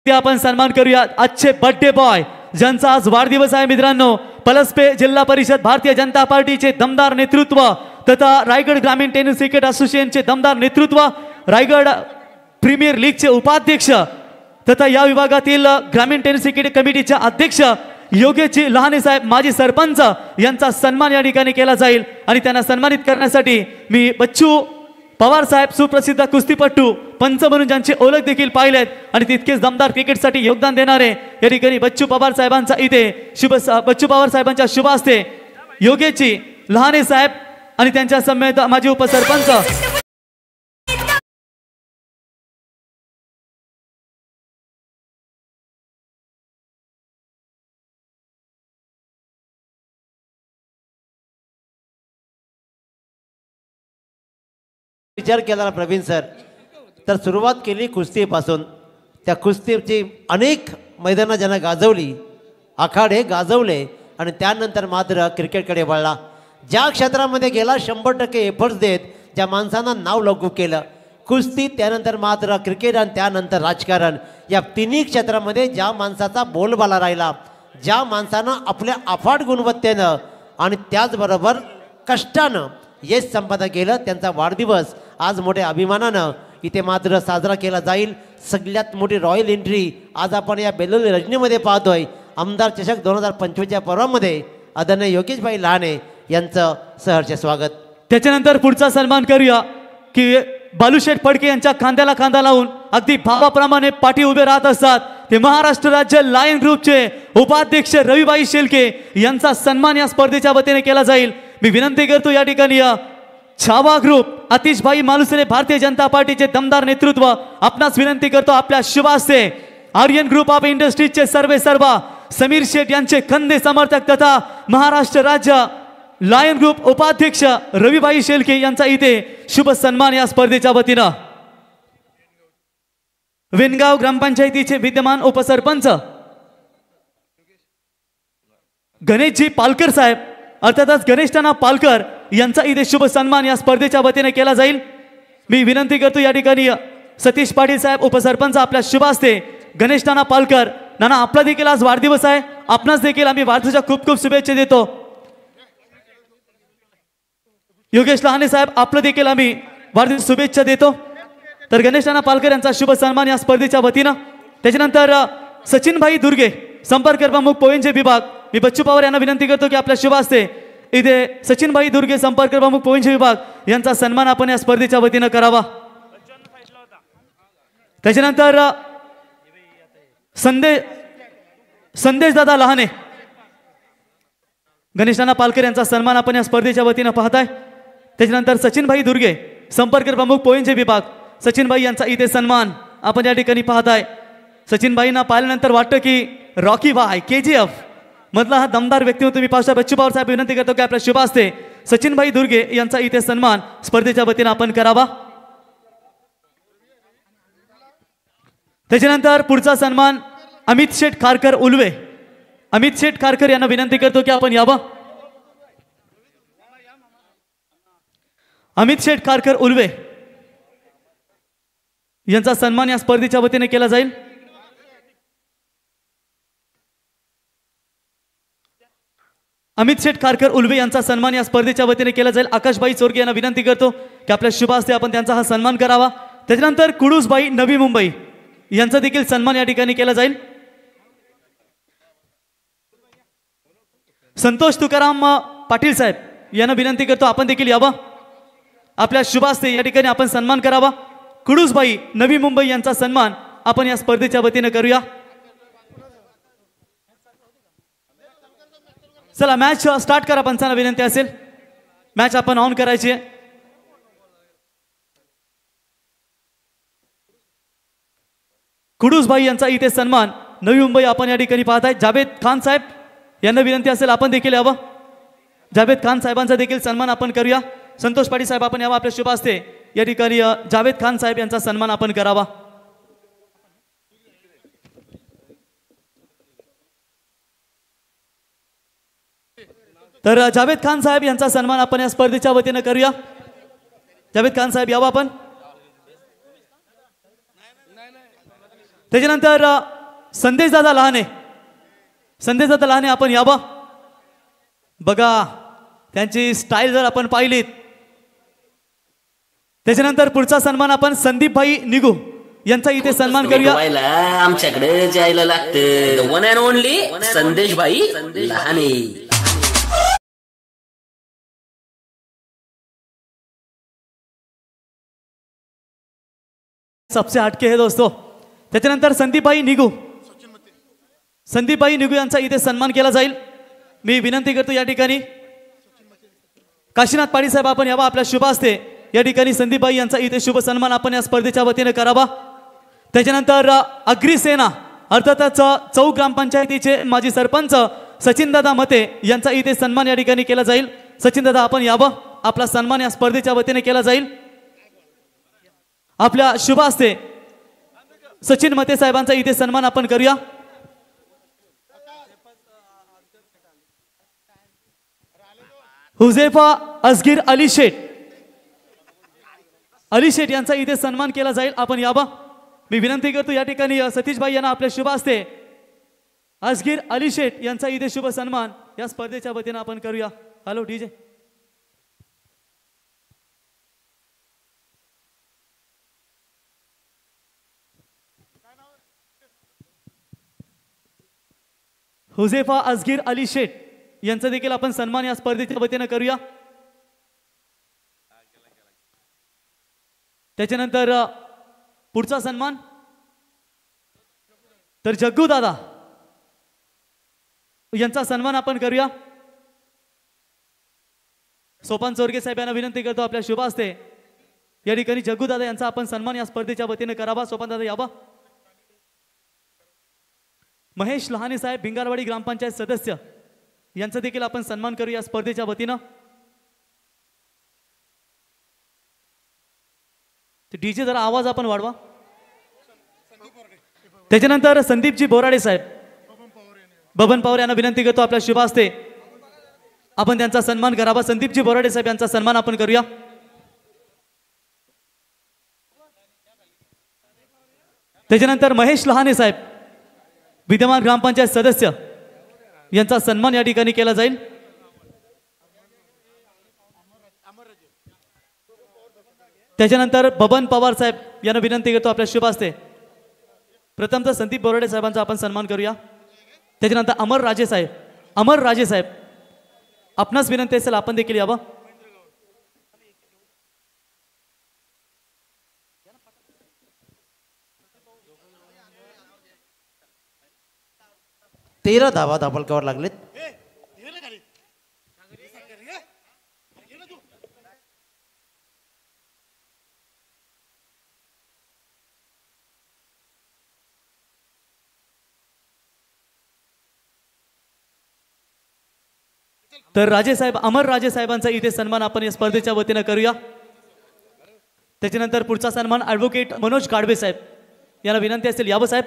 ते आपण सन्मान करूया आजचे बर्थडे बॉय ज्यांचा आज वाढदिवस आहे मित्रांनो. पलसपे जिल्हा परिषद भारतीय जनता पार्टीचे दमदार नेतृत्व तथा रायगड ग्रामीण टेनिस क्रिकेट असोसिएशनचे दमदार नेतृत्व, रायगड प्रीमियर लीगचे उपाध्यक्ष तथा या विभागातील ग्रामीण टेनिस क्रिकेट कमिटीचे अध्यक्ष योगेशजी लहाने साहेब माजी सरपंच यांचा सन्मान या ठिकाणी केला जाईल. आणि त्यांना सन्मानित करण्यासाठी मी बच्चू पवार साहेब सुप्रसिद्ध कुस्तीपट्टू पंच म्हणून ज्यांची ओळख देखील पाहिलेत आणि तितकेच दमदार क्रिकेटसाठी योगदान देणारे या ठिकाणी बच्चू पवार साहेबांचा इथे बच्चू पवार साहेबांच्या शुभ हस्ते योगेशजी लहाने साहेब आणि त्यांच्या समेत माजी उपसरपंच विचार केला ना प्रवीण सर, तर सुरुवात केली कुस्तीपासून. त्या कुस्तीची अनेक मैदानं ज्यांना गाजवली, आखाडे गाजवले आणि त्यानंतर मात्र क्रिकेटकडे वळला. ज्या क्षेत्रामध्ये गेला 100% एफर्ट्स देत ज्या माणसांना नाव लघु केलं कुस्ती, त्यानंतर मात्र क्रिकेट आणि त्यानंतर राजकारण, या तिन्ही क्षेत्रामध्ये ज्या माणसाचा बोलबाला राहिला, ज्या माणसानं आपल्या अफाट गुणवत्तेनं आणि त्याचबरोबर कष्टानं यश संपादन केलं, त्यांचा वाढदिवस आज मोठ्या अभिमानानं इथे मात्र साजरा केला जाईल. सगळ्यात मोठी रॉयल एंट्री आज आपण या बेलोली रजनीमध्ये पाहतोय. आमदार चषक 2025च्या पर्वामध्ये आदरणीय योगेशभाई लहाने यांचं सहर्ष स्वागत. त्याच्यानंतर पुढचा सन्मान करूया की बालूशेठ फडके यांच्या खांद्याला खांदा लावून अगदी भावाप्रमाणे पाठी उभे राहत असतात ते महाराष्ट्र राज्य लायन ग्रुपचे उपाध्यक्ष रविबाई शेलके यांचा सन्मान या स्पर्धेच्या वतीने केला जाईल. मी विनंती करतो या ठिकाणी छावा ग्रुप आतिशभाई मालुसरे भारतीय जनता पार्टीचे दमदार नेतृत्व आपणास विनंती करतो आपल्या शुभ हस्ते आर्यन ग्रुप ऑफ इंडस्ट्रीजचे सर्व समीर शेठ यांचे खंदे समर्थक तथा महाराष्ट्र राज्य लायन ग्रुप उपाध्यक्ष रविबाई शेलके यांचा इथे शुभ सन्मान या स्पर्धेच्या वतीनं. विनगाव ग्रामपंचायतीचे विद्यमान उपसरपंच गणेशजी पालकर साहेब अर्थातच गणेशनाना पालकर यांचा इथे शुभ सन्मान या स्पर्धेच्या वतीने केला जाईल. मी विनंती करतो या ठिकाणी सतीश पाटील साहेब उपसरपंच आपल्या शुभ हस्ते गणेशनाना पालकर. नाना आपला देखील आज वाढदिवस आहे, आपणास देखील आम्ही वाढदिवसाच्या खूप खूप शुभेच्छा देतो. योगेश लहाने साहेब आपलं देखील आम्ही वाढदिवस शुभेच्छा देतो. तर गणेशनाना पालकर यांचा शुभ सन्मान या स्पर्धेच्या वतीनं. त्याच्यानंतर सचिनभाई दुर्गे संपर्क प्रमुख पोहेंचे विभाग. मी बच्चू पवार यांना विनंती करतो की आपल्या शुभ हस्ते इथे सचिनभाई दुर्गे संपर्क प्रमुख पोहेंचे विभाग यांचा सन्मान आपण या स्पर्धेच्या वतीनं करावा. त्याच्यानंतर संदेश दादा लहाने गणेशनाना पालकर यांचा सन्मान आपण या स्पर्धेच्या वतीनं पाहताय. त्याच्यानंतर सचिनभाई दुर्गे संपर्क प्रमुख पोहेंचे विभाग सचिनभाई यांचा इथे सन्मान आपण या ठिकाणी पाहताय. सचिनभाईंना पाहिल्यानंतर वाटतं की रॉकी भाई KGF मधला हा दमदार व्यक्तिमत्व तुम्ही पाहता. बच्चू पवार साहेब विनंती करतो की आपल्या शुभ हस्ते सचिनभाई दुर्गे यांचा इथे सन्मान स्पर्धेच्या वतीनं आपण करावा. त्याच्यानंतर पुढचा सन्मान अमित शेठ खारकर उलवे. अमित शेठ खारकर यांना विनंती करतो की आपण यावं. अमित शेठ खारकर उल्वे यांचा सन्मान या स्पर्धेच्या वतीने केला जाईल। अमित शेठ खारकर उल्वे यांचा सन्मान या स्पर्धेच्या वतीने केला जाईल। आकाशबाई चोरगे यांना विनंती करतो की आपल्या शुभ हस्ते आपण त्यांचा हा सन्मान करावा। त्याच्यानंतर कुडूसबाई नवी मुंबई यांचा देखील सन्मान या ठिकाणी केला जाईल। संतोष तुकाराम पाटील साहेब यांना विनंती करतो आपण देखील यावं, आपल्या शुभ हस्ते या ठिकाणी आपण सन्मान करावा। कुडूसबाई नवी मुंबई यांचा सन्मान आपण या स्पर्धेच्या वतीने करूया। चला मॅच स्टार्ट करा, पंचांना विनंती असेल मॅच आपण ऑन करायची आहे। कुडूसबाई यांचा इथे सन्मान नवी मुंबई आपण या ठिकाणी पाहत आहे। जावेद खान साहेब यांना विनंती असेल आपण देखील यावं, जावेद खान साहेबांचा देखील सन्मान आपण करूया। संतोष पाटील साहेब आपण यावं, आपल्या शुभ हस्ते या ठिकाणी जावेद खान साहेब यांचा सन्मान आपण करावा। तर जावेद खान साहेब यांचा सन्मान आपण या स्पर्धेच्या वतीने करूया। जावेद खान साहेब यावं आपण। त्याच्यानंतर संदेश दादा लहाने, संदेश दादा लहाने आपण यावं। बघा त्यांची स्टाईल जर आपण पाहिलीत। त्याच्यानंतर पुढचा सन्मान आपण संदीपभाई निगू यांचा इथे सन्मान करूया। आमच्याकडे जायला लागतं वन अँड ओनली संदेश भाई लहाने। सबसे हटके है दोस्तों। त्याच्यानंतर संदीपभाई निगू, संदीपभाई निगू यांचा इथे सन्मान केला जाईल। मी विनंती करतो या ठिकाणी काशीनाथ पाटील साहेब आपण यावा, आपल्या शुभ हस्ते या ठिकाणी संदीपभाई यांचा इथे शुभ सन्मान आपण या स्पर्धेच्या वतीने करावा। त्याच्यानंतर अग्रिसेना अर्थातच चौक ग्रामपंचायतीचे माजी सरपंच सचिनदादा मते यांचा इथे सन्मान या ठिकाणी केला जाईल। सचिनदादा आपण यावं, आपला सन्मान या स्पर्धेच्या वतीने केला जाईल। आपल्या शुभ हस्ते सचिन मते साहेबांचा इथे सन्मान आपण करूया। हुजेफा असगीर अली शेठ, अली शेठ यांचा इथे सन्मान केला जाईल, आपण यावं। मी विनंती करतो या ठिकाणी सतीशभाई यांना आपल्या शुभ हस्ते असगीर अली शेठ यांचा इथे शुभ सन्मान या स्पर्धेच्या वतीने आपण करूया। Hello DJ. हुजेफा असगीर अली शेठ यांचा देखील आपण सन्मान या स्पर्धेच्या वतीने करूया। त्याच्यानंतर पुढचा सन्मान तर जग्गू दादा यांचा सन्मान आपण करूया। सोपान चोरगे साहेब यांना विनंती करतो आपल्या शुभ हस्ते या ठिकाणी जग्गू दादा यांचा आपण सन्मान या स्पर्धेच्या वतीने करावा। सोपान दादा यावा। महेश लहाने साहेब भिंगारवाडी ग्रामपंचायत सदस्य यांचा देखील आपण सन्मान करू या स्पर्धेच्या वतीनं। डीजे जरा आवाज आपण वाढवा। त्याच्यानंतर संदीपजी बोराडे साहेब, बबन पवार यांना विनंती करतो आपल्या शुभ हस्ते आपण त्यांचा सन्मान करावा। संदीपजी बोराडे साहेब यांचा सन्मान आपण करूया। त्याच्यानंतर महेश लहाने साहेब विद्यमान ग्रामपंचायत सदस्य यांचा सन्मान या ठिकाणी केला जाईल। त्याच्यानंतर बबन पवार साहेब यांना विनंती करतो आपल्या शुभ हस्ते प्रथमतः संदीप बोराडे साहेबांचा आपण सन्मान करूया। त्याच्यानंतर अमर राजे साहेब, अमर राजे साहेब आपणास विनंती असेल आपण देखील यावं। तेरा धावा धाबलकावर लागलेत। तर राजे साहेब, अमर राजे साहेबांचा इथे सन्मान आपण या स्पर्धेच्या वतीने करूया। त्याच्यानंतर पुढचा सन्मान ॲडव्होकेट मनोज गाडवे साहेब यांना विनंती असेल यावं साहेब।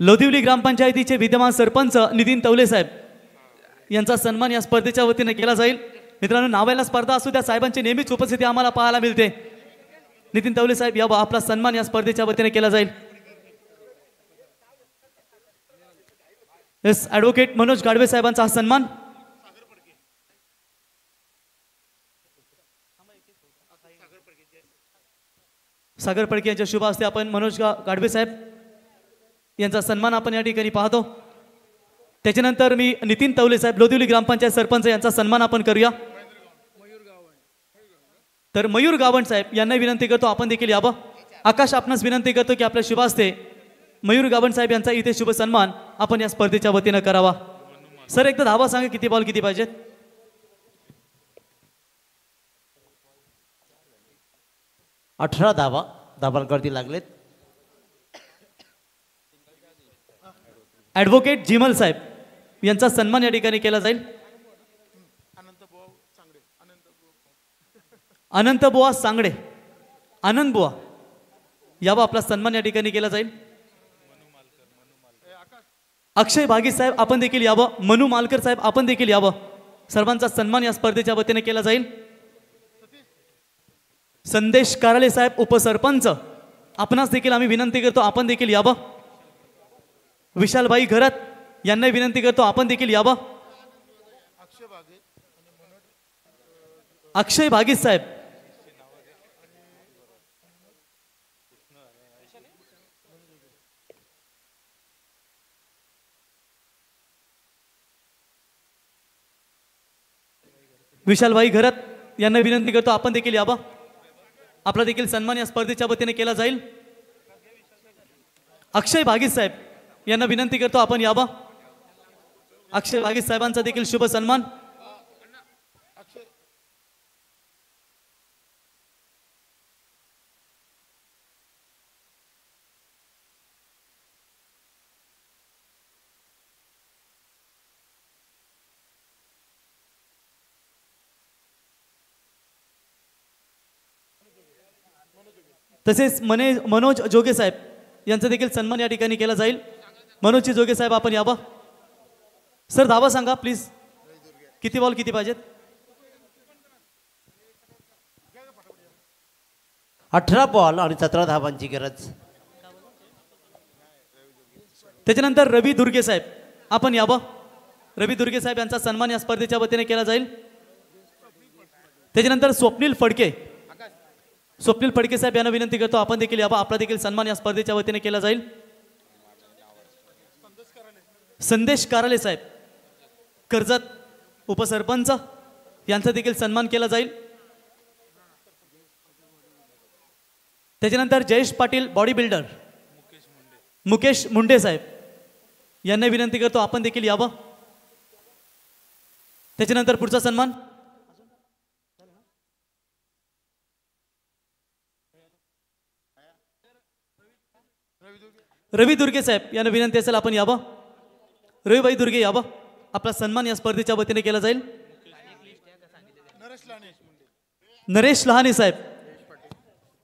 लोधिवली ग्रामपंचायतीचे विद्यमान सरपंच नितीन तवले साहेब यांचा सन्मान या स्पर्धेच्या वतीने केला जाईल। मित्रांनो, नावायला स्पर्धा असू त्या साहेबांची नेहमीच उपस्थिती आम्हाला पाहायला मिळते. नितीन तवले साहेब या आपला सन्मान या स्पर्धेच्या वतीने केला जाईल. एस ॲडव्होकेट मनोज गाडवे साहेबांचा हा सन्मान. सागर फडके यांच्या शुभ हस्ते आपण मनोज गाडवे साहेब यांचा सन्मान आपण या ठिकाणी पाहतो. त्याच्यानंतर मी नितीन तवले साहेब लोधिवली ग्रामपंचायत सरपंच यांचा सन्मान आपण करूया. तर मयूर गावंड साहेब यांना विनंती करतो आपण देखील यावं. आकाश आपणास विनंती करतो की आपल्या शुभ हस्ते मयूर गावंड साहेब यांचा इथे शुभ सन्मान आपण या स्पर्धेच्या वतीनं करावा. सर एकदा धावा सांगा, किती बॉल किती पाहिजेत? 18 धावा धाबांवरती लागलेत. ॲडव्होकेट जिमल साहेब यांचा सन्मान या ठिकाणी केला जाईल. अनंतबुवा सांगडे, आनंद बुवा यावा आपला सन्मान या ठिकाणी केला जाईल. अक्षय भागी साहेब आपण देखील यावं. मनू मालकर साहेब आपण देखील यावं. सर्वांचा सन्मान या स्पर्धेच्या वतीने केला जाईल. संदेश काराले साहेब उपसरपंच आपणास देखील आम्ही विनंती करतो आपण देखील यावं. विशालभाई घरत यांना विनंती करतो आपण देखील यावं. अक्षय भागी साहेब, विशालभाई घरत यांना विनंती करतो आपण देखील यावं. आपला देखील सन्मान या स्पर्धेच्या वतीने केला जाईल. अक्षय भागी साहेब यांना विनंती करतो आपण यावं. अक्षय भागी साहेबांचा देखील शुभ सन्मान. तसेच मनोज जोगे साहेब यांचा देखील सन्मान या ठिकाणी केला जाईल. मनोजजी जोगे साहेब आपण यावं. सर धावा सांगा प्लीज, किती बॉल किती पाहिजेत? 18 बॉल आणि 17 धावांची गरज. त्याच्यानंतर रवी दुर्गे साहेब आपण यावं. रवी दुर्गे साहेब यांचा सन्मान या स्पर्धेच्या वतीने केला जाईल. त्याच्यानंतर स्वप्नील फडके साहेब यांना विनंती करतो आपण देखील यावं. आपला देखील सन्मान या स्पर्धेच्या वतीने केला जाईल. संदेश काराले साहेब कर्जत उपसरपंच यांचा देखील सन्मान केला जाईल. त्याच्यानंतर जयेश पाटील बॉडी बिल्डर मुकेश मुंडे साहेब यांना विनंती करतो आपण देखील यावं. त्याच्यानंतर पुढचा सन्मान रवी दुर्गे साहेब यांना विनंती असेल आपण यावं. रविभाई दुर्गे यावं. आपला सन्मान या स्पर्धेच्या वतीने केला जाईल. नरेश लहाने साहेब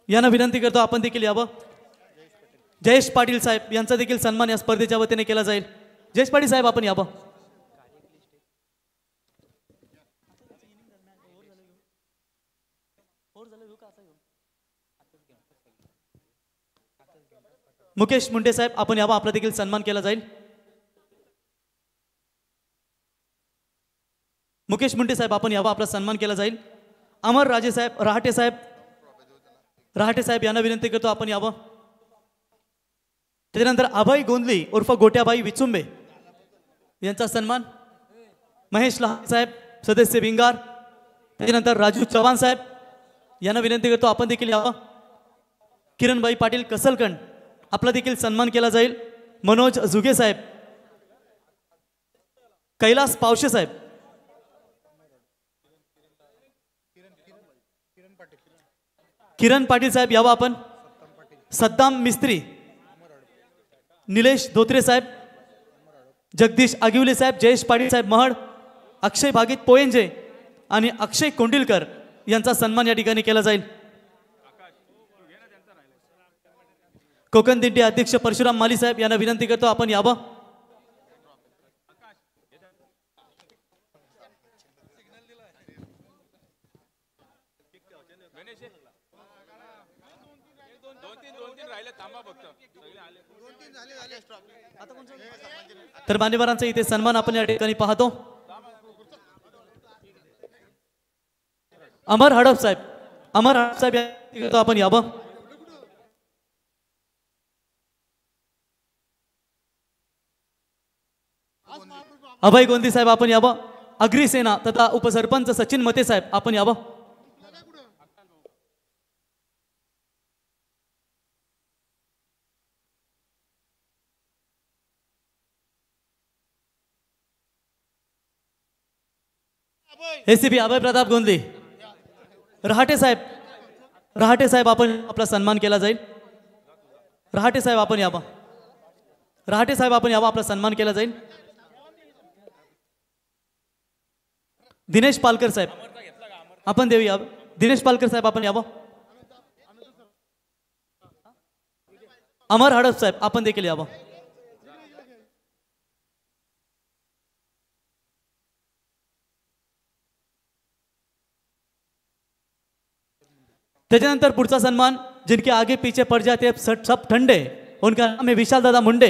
यांना विनंती करतो आपण देखील यावं. जयेश पाटील साहेब यांचा देखील सन्मान या स्पर्धेच्या वतीने केला जाईल. जयेश पाटील साहेब आपण यावं. मुकेश मुंडे साहेब आपण यावं. आपला देखील सन्मान केला जाईल. मुकेश मुंडे साहेब आपण यावं. आपला सन्मान केला जाईल. अमर राजे साहेब रहाटे साहेब यांना विनंती करतो आपण यावं. त्याच्यानंतर अभय गोंदली उर्फ गोट्याबाई विचुंबे यांचा सन्मान. महेश लहाने साहेब सदस्य भिंगार. त्याच्यानंतर राजू चव्हाण साहेब यांना विनंती करतो आपण देखील यावं. किरणबाई पाटील कसलकंड आपला देखील सन्मान केला जाईल. मनोज जुगे साहेब, कैलास पावशे साहेब, किरण पाटील साहेब यावं आपण. सद्दाम मिस्त्री, निलेश धोत्रे साहेब, जगदीश आगिवले साहेब, जयेश पाटील साहेब महड, अक्षय भागीत पोयंजे आणि अक्षय कोंडिलकर यांचा सन्मान या ठिकाणी केला जाईल. कोकण दिंडी अध्यक्ष परशुराम माली साहेब यांना विनंती करतो आपण यावं. तर मान्यवरांचा इथे सन्मान आपण या ठिकाणी पाहतो. अमर हडप साहेब, अमर हडप साहेब या ठिकाणी आपण यावं. अभय गोंदी साहेब आपण यावं. अग्रिसेना तथा उपसरपंच सचिन मते साहेब आपण यावं. एसीपी अभय प्रताप गोंदी. रहाटे साहेब, रहाटे साहेब आपण आपला सन्मान केला जाईल. रहाटे साहेब आपण यावं. रहाटे साहेब आपण यावं, आपला सन्मान केला जाईल. दिनेश पालकर साहेब आपण देऊया. दिनेश पालकर साहेब आपण यावं. अमर हडप साहेब आपण देखील यावं. त्याच्यानंतर पुढचा सन्मान, जिनके आगे पीछे पड़ जाते सब ठंडे, उनका नाम है विशाल दादा मुंडे.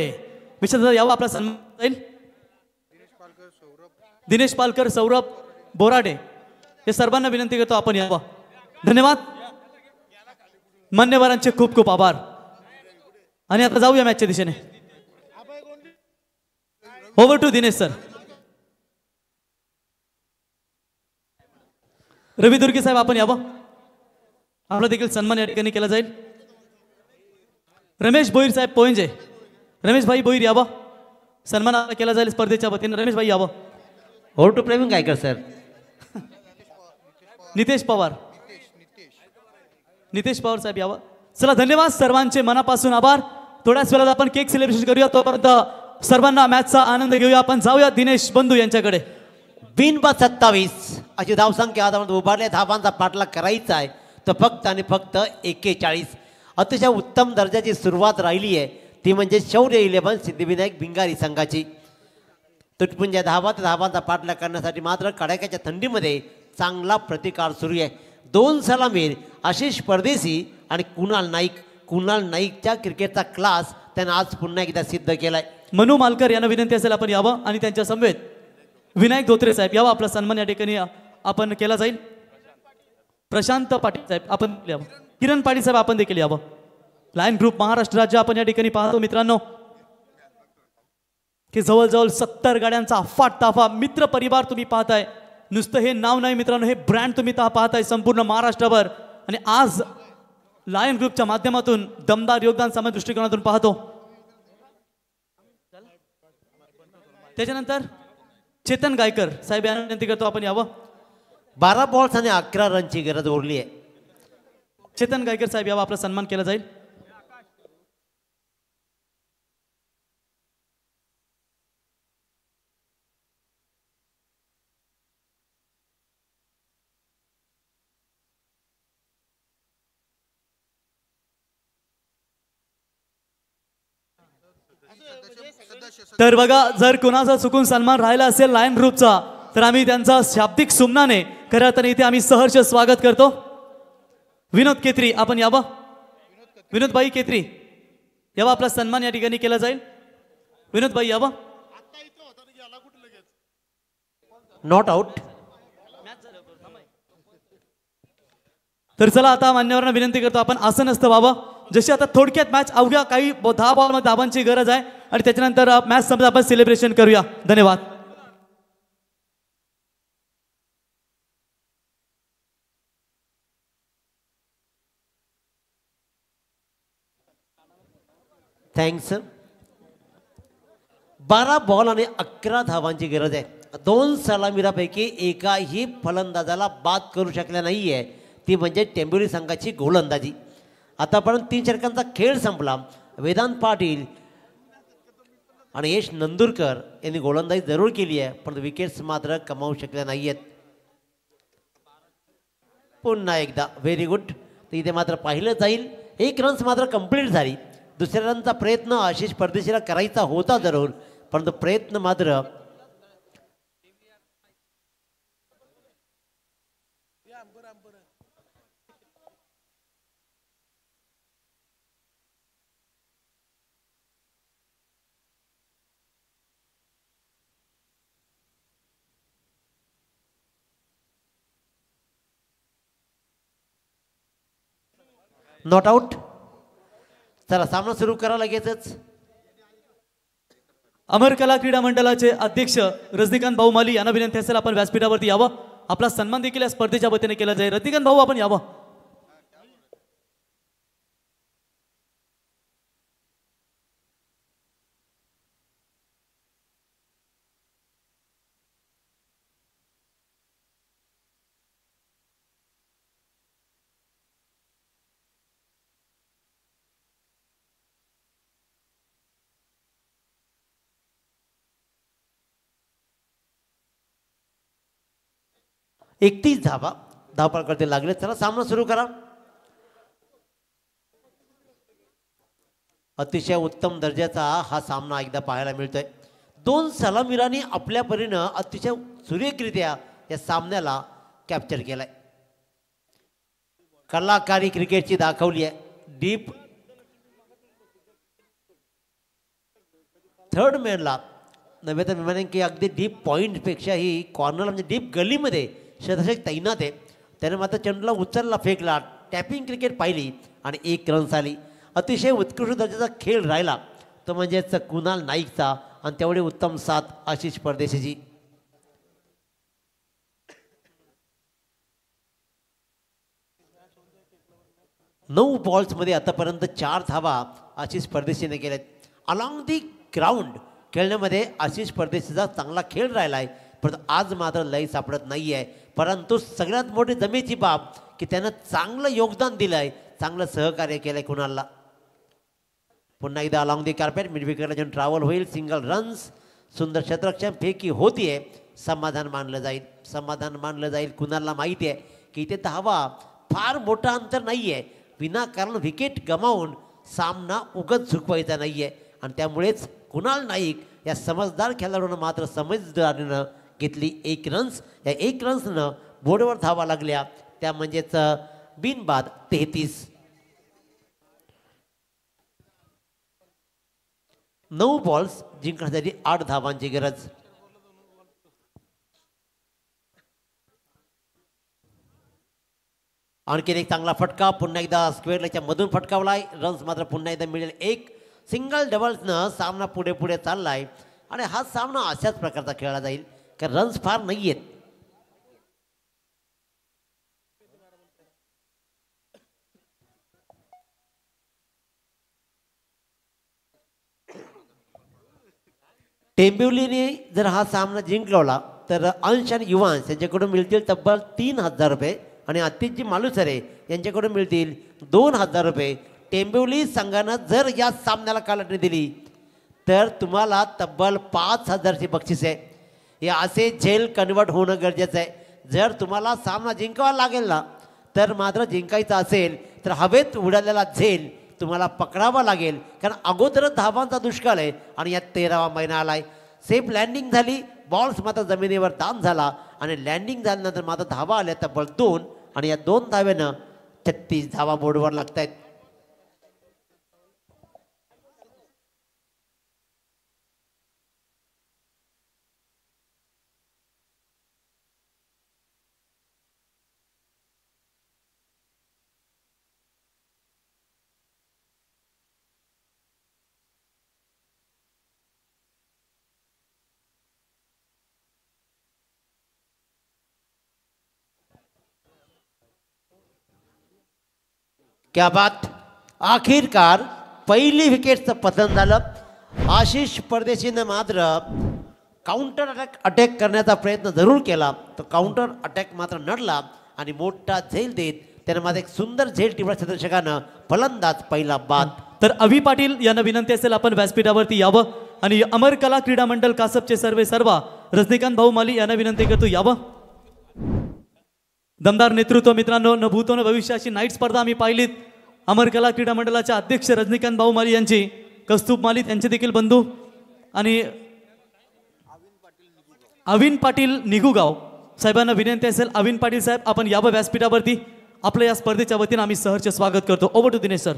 विशाल दादा यावं, आपला सन्मान जाईल. दिनेश पालकर, सौरभ बोराडे हे सर्वांना विनंती करतो आपण यावं. धन्यवाद. मान्यवरांचे खूप खूप आभार. आणि आता जाऊया मॅचच्या दिशेने. Over to Dinesh sir. Ravi Durge साहेब आपण यावं. आपला देखील सन्मान या ठिकाणी केला जाईल. रमेश भोईर साहेब पोयंजे, रमेश भाई भोईर यावं. सन्मान केला जाईल स्पर्धेच्या वतीने. रमेश भाई यावं. Over to Praveen Gaykar sir. Nitesh Pawar, Nitesh Pawar साहेब यावं. चला धन्यवाद, सर्वांचे मनापासून आभार. थोड्याच वेळात आपण केक सेलिब्रेशन करूया. तोपर्यंत सर्वांना मॅचचा आनंद घेऊया. आपण जाऊया दिनेश बंधू यांच्याकडे. बिनबाद 27 अशी धावसंख्या आधारावर उभारल्या धावांचा पाठलाग करायचा आहे. तर फक्त आणि फक्त 41. अतिशय उत्तम दर्जाची सुरुवात राहिली आहे, ती म्हणजे शौर्य 11 सिद्धिविनायक भिंगारी संघाची. तुटपुंज्या धावांचा पाठलाग करण्यासाठी मात्र कडाक्याच्या थंडीमध्ये चांगला प्रतिकार सुरू आहे. 2 सलामीर आशिष परदेशी आणि कुणाल नाईकच्या क्रिकेटचा क्लास त्यानं आज पुन्हा एकदा सिद्ध केलाय. मनू मालकर यांना विनंती असेल आपण यावं. आणि त्यांच्या समवेत विनायक धोत्रे साहेब यावं. आपला सन्मान या ठिकाणी आपण केला जाईल. प्रशांत पाटील साहेब आपण यावं. किरण पाटील साहेब आपण देखील यावं. लायन ग्रुप महाराष्ट्र राज्य आपण या ठिकाणी पाहतो मित्रांनो, की जवळजवळ 70 गाड्यांचा अफाट ताफा मित्र परिवार तुम्ही पाहताय. नुसतं हे नाव नाही मित्रांनो, हे ब्रँड तुम्ही पाहताय संपूर्ण महाराष्ट्रावर. आणि आज लायन ग्रुपच्या माध्यमातून दमदार योगदान सामाजिक दृष्टिकोनातून पाहतो. त्याच्यानंतर चेतन गायकर साहेब यांना विनंती करतो आपण यावं. 12 बॉल्स आणि 11 रनची गरज उरली आहे. चेतन गायकर साहेब यावं, आपला सन्मान केला जाईल. तर बघा, जर कुणाचा चुकून सन्मान राहिला असेल लायन ग्रुपचा, तर आम्ही त्यांचा शाब्दिक सुमनाने खऱ्या अर्थाने इथे आम्ही सहर्ष स्वागत करतो. विनोद केत्री आपण यावं. विनोद भाई केत्री यावं, आपला सन्मान या ठिकाणी केला जाईल. विनोद भाई यावं. Not out. तर चला आता मान्यवरांना विनंती करतो आपण आसन असतं व्हावं. जशी आता थोडक्यात मॅच अवघ्या काही 10 बॉलमध्ये धावांची गरज आहे. आणि त्याच्यानंतर मॅच संपत आपण सेलिब्रेशन करूया. धन्यवाद. थँक्स. 12 बॉल आणि 11 धावांची गरज आहे. 2 सलामीरापैकी एकाही फलंदाजाला बाद करू शकल्या नाही आहे, ती म्हणजे टेंभुर्णी संघाची गोलंदाजी. आतापर्यंत 3 षटकांचा खेळ संपला. वेदांत पाटील आणि यश नंदुरकर यांनी गोलंदाजी जरूर केली आहे, पण विकेट्स मात्र कमावू शकल्या नाही आहेत. पुन्हा एकदा व्हेरी गुड. तर इथे मात्र पाहिलं जाईल 1 रन्स मात्र कंप्लीट झाली. दुसऱ्या रनचा प्रयत्न आशिष परदेशीला करायचा होता जरूर, परंतु प्रयत्न मात्र नॉट आउट. चला सामना सुरू करा लगेचच. अमर कला क्रीडा मंडळाचे अध्यक्ष रजनीकांत भाऊ माली यांना विनंती असेल आपण व्यासपीठावरती यावं. आपला सन्मान देखील या स्पर्धेच्या वतीने केला जाईल. रजनीकांत भाऊ आपण यावं. एकतीस धावा धावपळ करते लागले. चला सामना सुरू करा. अतिशय उत्तम दर्जाचा हा सामना एकदा पाहायला मिळतोय. दोन सलामीरांनी आपल्या परीनं अतिशय सुरेखरित्या या सामन्याला कॅप्चर केलाय. कलाकारी क्रिकेटची दाखवली आहे. डीप थर्ड मॅनला नव्हे तर मी म्हणेन की अगदी डीप पॉईंटपेक्षाही कॉर्नरला म्हणजे डीप गलीमध्ये शतक तैनात आहे. त्याने मात्र चेंडूला उचलला, फेकला, टॅपिंग क्रिकेट पाहिली आणि 1 रन्स आली. अतिशय उत्कृष्ट दर्जाचा खेळ राहिला तो म्हणजेच कुणाल नाईकचा आणि तेवढे उत्तम साथ आशिष परदेशीची. नऊ बॉल्समध्ये आतापर्यंत 4 धावा आशिष परदेशीने केल्यात. अलॉंग दी ग्राउंड खेळण्यामध्ये आशिष परदेशीचा चांगला खेळ राहिला आहे. परंतु आज मात्र लय सापडत नाही आहे. परंतु सगळ्यात मोठी जमेची बाब की त्यानं चांगलं योगदान दिलं आहे, चांगलं सहकार्य केलं आहे कुणालला. पुन्हा एकदा अलॉंग दी कार्पेट मिड विकेटला जेव्हा ट्रॅव्हल होईल. सिंगल रन्स, सुंदर क्षेत्ररक्षण फेकी होतीये. समाधान मानलं जाईल, समाधान मानलं जाईल. कुणालला माहिती आहे की इथे धावा फार मोठा अंतर नाही आहे. विनाकारण विकेट गमावून सामना उगत झुकवायचा नाही आहे आणि त्यामुळेच कुणाल नाईक या समजदार खेळाडूनं मात्र समजदारीनं घेतली 1 रन्स. या 1 रन्सनं बोर्डवर धावा लागल्या त्या म्हणजेच बिनबाद 33. 9 बॉल्स जिंकण्यासाठी 8 धावांची गरज. आणखीन एक चांगला फटका पुन्हा एकदा स्क्वेअर लेगच्या मधून फटकावलाय. रन्स मात्र पुन्हा एकदा मिळेल 1. सिंगल डबल्सनं सामना पुढे पुढे चाललाय आणि हा सामना अशाच प्रकारचा खेळला जाईल कारण रन्स फार नाही आहेत. टेंबिवलीने जर हा सामना जिंकवला तर अंश आणि युवांश यांच्याकडून मिळतील तब्बल 3,000 रुपये आणि अतिथजी मालुसरे यांच्याकडून मिळतील 2,000 रुपये. टेंबिवली संघानं जर या सामन्याला कालटणी दिली तर तुम्हाला तब्बल 5,000ची बक्षीस आहे. हे असे झेल कन्वर्ट होणं गरजेचं आहे. जर तुम्हाला सामना जिंकावा लागेल ना तर मात्र जिंकायचं असेल तर हवेत उडालेला झेल तुम्हाला पकडावा लागेल कारण अगोदरच धावांचा दुष्काळ आहे आणि यात 13वा महिना आलाय. सेफ लँडिंग झाली, बॉल्स मात्र जमिनीवर दान झाला आणि लँडिंग झाल्यानंतर मात्र धावा आल्या तब्बल 2 आणि या 2 धाव्यानं 36 धावा बोर्डवर लागत आहेत. क्या बात. आखिरकार पहिली विकेटचं पतन झालं. आशिष परदेशीनं मात्र काउंटर अटॅक करण्याचा प्रयत्न जरूर केला. तो काउंटर अटॅक मात्र नडला आणि मोठा झेल देत त्यानं मात्र एक सुंदर झेल टिपला क्षेत्ररक्षकानं. फलंदाज पहिला बाद. तर अभि पाटील यांना विनंती असेल आपण व्यासपीठावरती यावं आणि अमर कला क्रीडा मंडळ कासपचे सर्वा रजनीकांत भाऊ माली यांना विनंती करतो यावं. दमदार नेतृत्व मित्रांनो. न भूतो न भविष्याची नाईट स्पर्धा आम्ही पाहिलीत. अमर कला क्रीडा मंडळाचे अध्यक्ष रजनीकांत भाऊ माली यांची, कौस्तुभ माली त्यांचे देखील बंधू आणि अविन पाटील निघूगाव साहेबांना विनंती असेल. अविन पाटील साहेब आपण यावं व्यासपीठावरती. आपल्या या स्पर्धेच्या वतीने आम्ही सहर्ष स्वागत करतो. Over to Dinesh sir.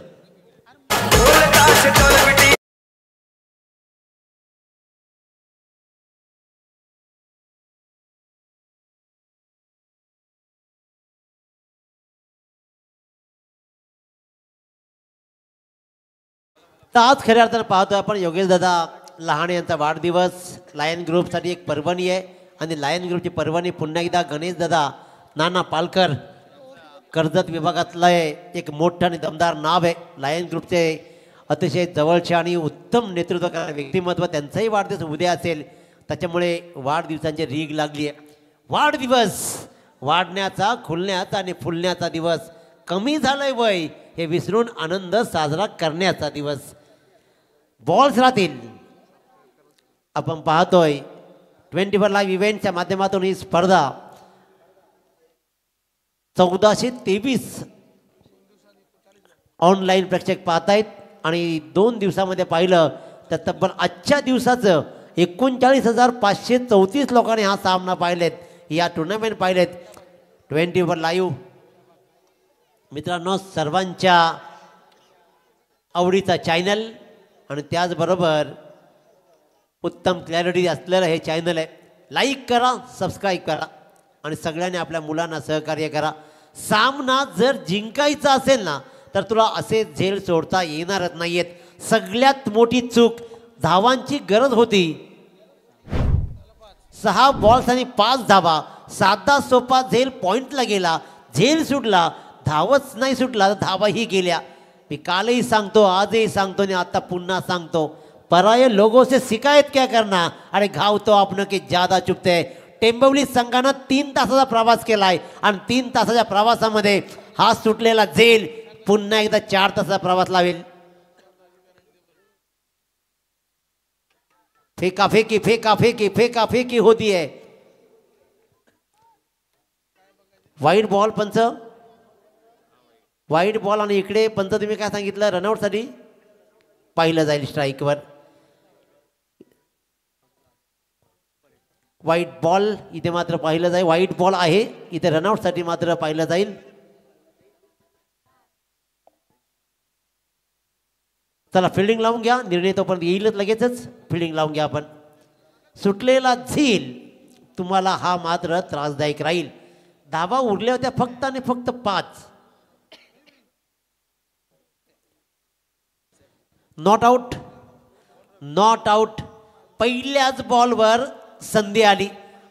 तर आज खऱ्या अर्थानं पाहतोय आपण योगेश दादा लहाने यांचा वाढदिवस लायन ग्रुपसाठी एक पर्वणी आहे आणि लायन ग्रुपची पर्वणी पुन्हा एकदा गणेश दादा नाना पालकर कर्जत विभागातलं एक मोठं आणि दमदार नाव आहे. लायन ग्रुपचे अतिशय जवळचे आणि उत्तम नेतृत्व करणारे व्यक्तिमत्व, त्यांचाही वाढदिवस उद्या असेल, त्याच्यामुळे वाढदिवसांची रीग लागली आहे. वाढदिवस वाढण्याचा, खुलण्याचा आणि फुलण्याचा दिवस, कमी झालंय वय हे विसरून आनंद साजरा करण्याचा दिवस. बॉल्स राहतील. आपण पाहतोय 24 लाईव्ह इव्हेंटच्या माध्यमातून ही स्पर्धा 1423 ऑनलाईन प्रेक्षक पाहतायत आणि 2 दिवसामध्ये पाहिलं तर तब्बल आजच्या दिवसाचं 39,534 लोकांनी हा सामना पाहिलेत, या टुर्नामेंट पाहिलेत 24 लाईव्ह. मित्रांनो, सर्वांच्या आवडीचा चॅनल आणि त्याचबरोबर उत्तम क्लॅरिटी असलेलं हे चॅनल आहे. लाईक करा, सबस्क्राईब करा आणि सगळ्यांनी आपल्या मुलांना सहकार्य करा. सामना जर जिंकायचा असेल ना तर तुला असे झेल सोडता येणारच नाहीयेत. सगळ्यात मोठी चूक, धावांची गरज होती, 6 बॉल्स आणि 5 धावा. साधा सोपा झेल पॉइंटला गेला, झेल सुटला, धावच नाही सुटला तर धावाही गेल्या. मी कालही सांगतो, आजही सांगतो आणि आता पुन्हा सांगतो, पराये लोगों से शिकायत क्या करना, अरे घाव तो आपण की ज्यादा चुकते. टेंबवली संघानं 3 तासाचा प्रवास केलाय आणि 3 तासाच्या प्रवासामध्ये हा सुटलेला झेल पुन्हा एकदा 4 तासाचा प्रवास लावेल. फेकाफेकी फेकाफेकी फेकाफेकी होती है. वाईट बॉल पंच, वाईट बॉल. आणि इकडे पंच तुम्ही काय सांगितलं, रनआउटसाठी पाहिलं जाईल स्ट्राईकवर. वाईट बॉल इथे मात्र पाहिलं जाईल, वाईट बॉल आहे इथे, रनआउटसाठी मात्र पाहिलं जाईल. चला फिल्डिंग लावून घ्या, निर्णय तोपर्यंत येईलच लगेचच. फिल्डिंग लावून घ्या आपण. सुटलेला झेल तुम्हाला हा मात्र त्रासदायक राहील. धावा उरल्या होत्या फक्त आणि फक्त 5. Not out, not out. पहिल्याच बॉलवर संधी आली.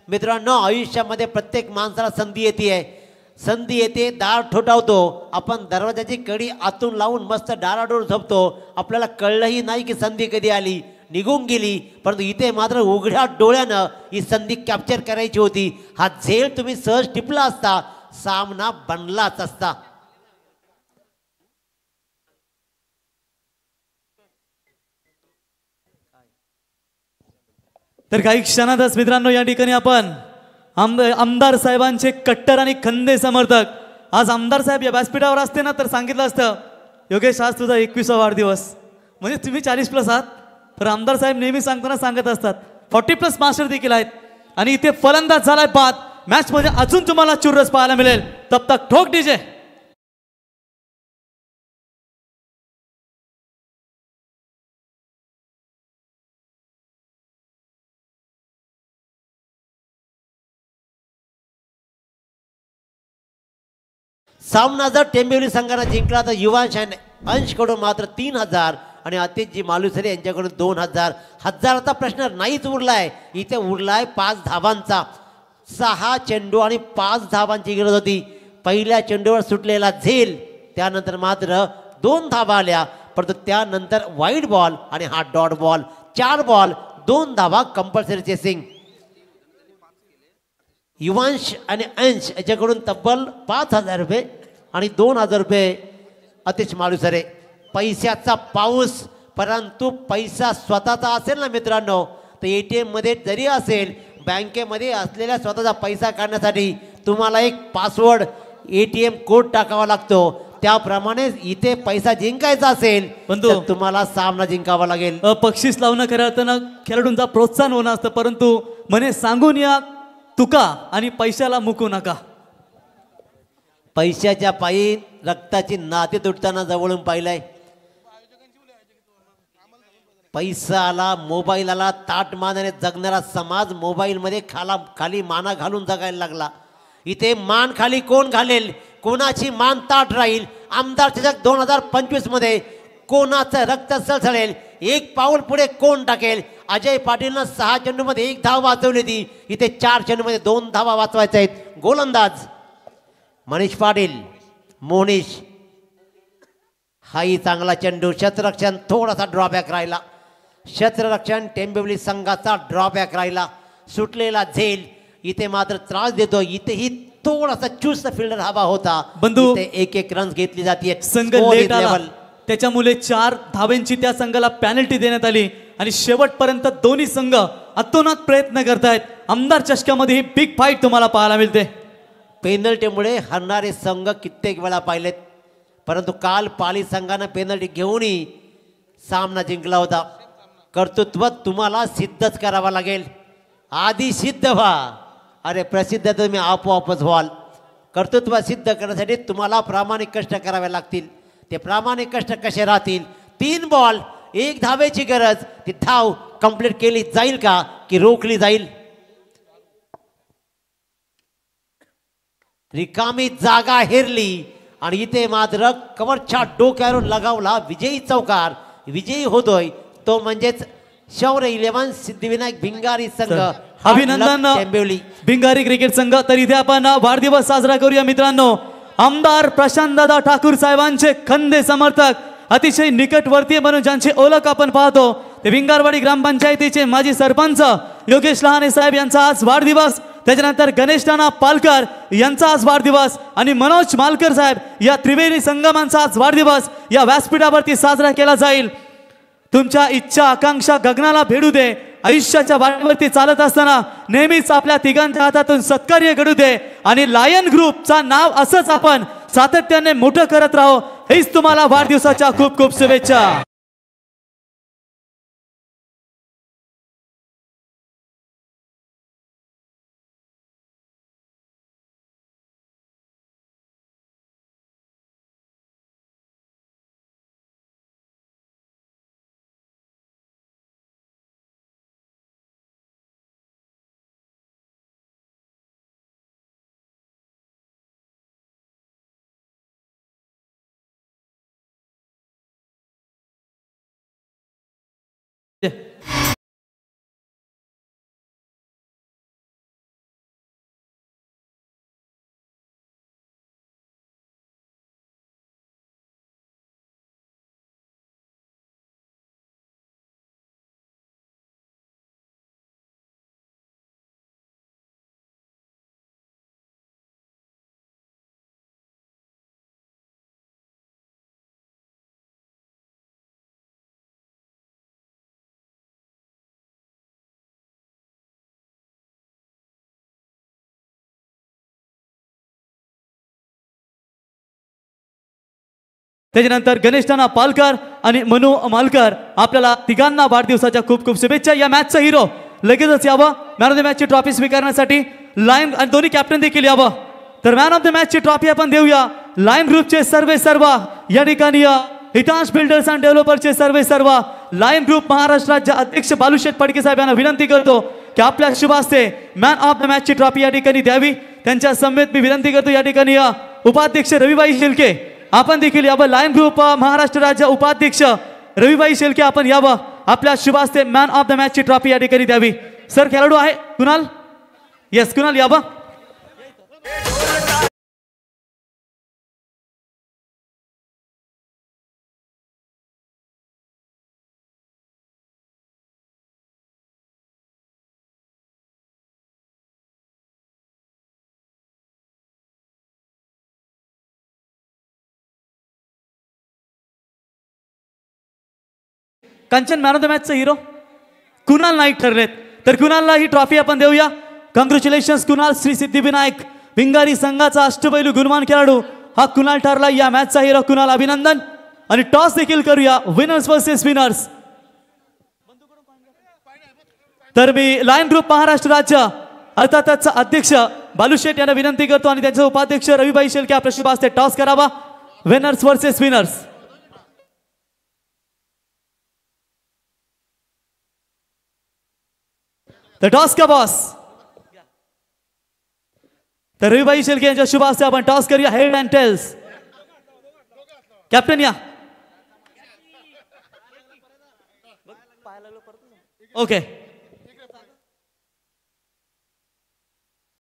मित्रांनो, आयुष्यामध्ये प्रत्येक माणसाला संधी येते, संधी येते, दार ठोठावतो आपण, दरवाजाची कडी आतून लावून मस्त डाराडोर झोपतो, आपल्याला कळलंही नाही की संधी कधी आली, निघून गेली. परंतु इथे मात्र उघड्या डोळ्यानं ही संधी कॅप्चर करायची होती. हा झेल तुम्ही सहज टिपला असता, सामना बनलाच असता. तर काही क्षणातच मित्रांनो या ठिकाणी आपण आमदार साहेबांचे कट्टर आणि खंदे समर्थक, आज आमदार साहेब या व्यासपीठावर असते ना तर सांगितलं असतं, योगेश आज तुझा 21वा वाढदिवस, म्हणजे तुम्ही 40+ आहात. तर आमदार साहेब नेहमी सांगताना सांगत असतात 40+ मास्टर देखील आहेत. आणि इथे फलंदाज झालाय बाद. मॅच मध्ये अजून तुम्हाला चुरस पाहायला मिळेल. तब तक ठोक डीजे. सामना जर टेंबिवली संघाने जिंकला तर युवांश अंशकडून मात्र 3,000 आणि अतिशजी मालुसरे यांच्याकडून 2,000. हजाराचा प्रश्न नाहीच उरलाय. इथे उरलाय 5 धावांचा. 6 चेंडू आणि 5 धावांची गरज होती. पहिल्या चेंडूवर सुटलेला झेल, त्यानंतर मात्र 2 धावा आल्या, परंतु त्यानंतर वाईड बॉल आणि हा डॉट बॉल. 4 बॉल 2 धावा कंपल्सरी चेसिंग. युवांश आणि अंश याच्याकडून तब्बल 5,000 रुपये आणि 2,000 रुपये अतिश मालुसरे. पैशाचा पाऊस, परंतु पैसा स्वतःचा असेल ना मित्रांनो, तर ATM मध्ये जरी असेल, बँकेमध्ये असलेला स्वतःचा पैसा काढण्यासाठी तुम्हाला एक पासवर्ड ATM कोड टाकावा लागतो. त्याप्रमाणे इथे पैसा जिंकायचा असेल तर तुम्हाला सामना जिंकावा लागेल. बक्षीस लावणं खऱ्या अर्थानं खेळाडूंचा प्रोत्साहन होणं असतं, परंतु म्हणे सांगून या तुका आणि पैशाला मुकू नका. पैशाच्या पायी रक्ताची नाते तुटताना जवळून पाहिलंय. पैसा आला, मोबाईल आला, ताट मानाने जगणारा समाज मोबाईलमध्ये खाली माना घालून जगायला लागला. इथे मान खाली कोण घालेल, कोणाची मान ताट राहील. आमदार चषक 2025 मध्ये कोणाचं रक्त सळसळेल, एक पाऊल पुढे कोण टाकेल. अजय पाटीलनं 6 चेंडूमध्ये 1 धाव वाचवली होती, इथे 4 चेंडूमध्ये 2 धावा वाचवायच्या आहेत. गोलंदाज मनीष पाटील. मोनिश हाही चांगला चेंडू. क्षेत्ररक्षण थोडासा ड्रॉबॅक राहिला. क्षेत्ररक्षण टेंबिवली संघाचा ड्रॉबॅक राहिला. सुटलेला झेल इथे मात्र त्रास देतो. इथेही थोडासा चुस्त फिल्डर हवा होता. बंधू, इथे एक रन्स घेतली जाते. संघ लेट आला, त्याच्यामुळे 4 धावेंची त्या संघाला पॅनल्टी देण्यात आली आणि शेवटपर्यंत दोन्ही संघ अतोनात प्रयत्न करतायत. आमदार चषकामध्ये ही बिग फाईट तुम्हाला पाहायला मिळते. पेनल्टीमुळे हरणारे संघ कित्येक वेळा पाहिलेत, परंतु काल पाली संघानं पेनल्टी घेऊनही सामना जिंकला होता. कर्तृत्व तुम्हाला सिद्धच करावं लागेल. आधी सिद्ध व्हा. अरे प्रसिद्ध तुम्ही आपोआपच व्हाल. कर्तृत्व सिद्ध करण्यासाठी तुम्हाला प्रामाणिक कष्ट करावे लागतील. ते प्रामाणिक कष्ट कसे राहतील. 3 बॉल 1 धावेची गरज. ती धाव कंप्लीट केली जाईल का की रोखली जाईल. रिकामी जागा हेरली आणि इथे मात्र कवरच्या डोक्यावरून लगावला विजयी चौकार. विजयी होतोय तो म्हणजेच शौर्य 11 सिद्धिविनायक भिंगारी संघ. अभिनंदन टेंबिवली भिंगारी क्रिकेट संघ. तर इथे आपण वाढदिवस साजरा करूया मित्रांनो. आमदार प्रशांतदादा ठाकूर साहेबांचे खंदे समर्थक, अतिशय निकटवर्तीय म्हणून ज्यांची ओळख आपण पाहतो, ते भिंगारवाडी ग्रामपंचायतीचे माजी सरपंच योगेश लहाने साहेब यांचा आज वाढदिवस. त्याच्यानंतर गणेश नाना पालकर यांचा आज वाढदिवस आणि मनोज मालकर साहेब या त्रिवेणी संगमांचा आज वाढदिवस या व्यासपीठावरती साजरा केला जाईल. तुमच्या इच्छा आकांक्षा गगनाला भेडू दे. आयुष्याच्या वाटेवरती चालत असताना नेहमीच आपल्या तिघांच्या हातातून सत्कार्य घडू दे आणि लायन ग्रुपचा नाव असंच आपण सातत्याने मोठं करत राहू. हेच तुम्हाला वाढदिवसाच्या खूप खूप शुभेच्छा. त्याच्यानंतर गणेश नाना पालकर आणि मनु मालकर आपल्याला तिघांना वाढदिवसाच्या खूप खूप शुभेच्छा. या मॅचचा हिरो लगेचच यावं. मॅन ऑफ द मॅचची ट्रॉफी स्वीकारण्यासाठी लायन आणि दोन्ही कॅप्टन देखील यावं. तर मॅन ऑफ द मॅचची ट्रॉफी आपण देऊया लायन ग्रुपचे सर्व या ठिकाणी हितांश बिल्डर्स अँड डेव्हलपरचे सर्व लायन ग्रुप महाराष्ट्र राज्य अध्यक्ष बालूशेठ फडके साहेब यांना विनंती करतो की आपल्या शुभ हस्ते मॅन ऑफ द मॅचची ट्रॉफी या ठिकाणी द्यावी. त्यांच्या समेत मी विनंती करतो या ठिकाणी उपाध्यक्ष रविबाई शेलके आपण देखील यावं. लायन ग्रुप महाराष्ट्र राज्य उपाध्यक्ष रविबाई शेलके आपण यावं. आपल्या शुभ हस्ते मॅन ऑफ द मॅचची ट्रॉफी या ठिकाणी द्यावी. सर खेळाडू आहे कुणाल. येस कुणाल यावं. कंचन मॅन ऑफ द मॅचचा हिरो कुणाल नाईक ठरलेत. तर कुणालला ही ट्रॉफी आपण देऊया. कॉंग्रॅच्युलेशन्स कुणाल. श्री सिद्धिविनायक भिंगारी संघाचा अष्टपैलू गुणवान खेळाडू हा कुणाल ठरला. या मॅचचा हिरो कुणाल अभिनंदन. आणि टॉस देखील करूया विनर्स वर्सेस विनर्स. तर मी लायन ग्रुप महाराष्ट्र राज्य अर्थातच अध्यक्ष बालूशेठ यांना विनंती करतो आणि त्यांचे उपाध्यक्ष रविबाई शेलके आपल्या शुभ हस्ते टॉस करावा. Winners versus winners. The toss का बॉस. तर रविबाई शेलके यांच्या शुभ हस्ते आपण टॉस करूया. Head and tails. कॅप्टन या. ओके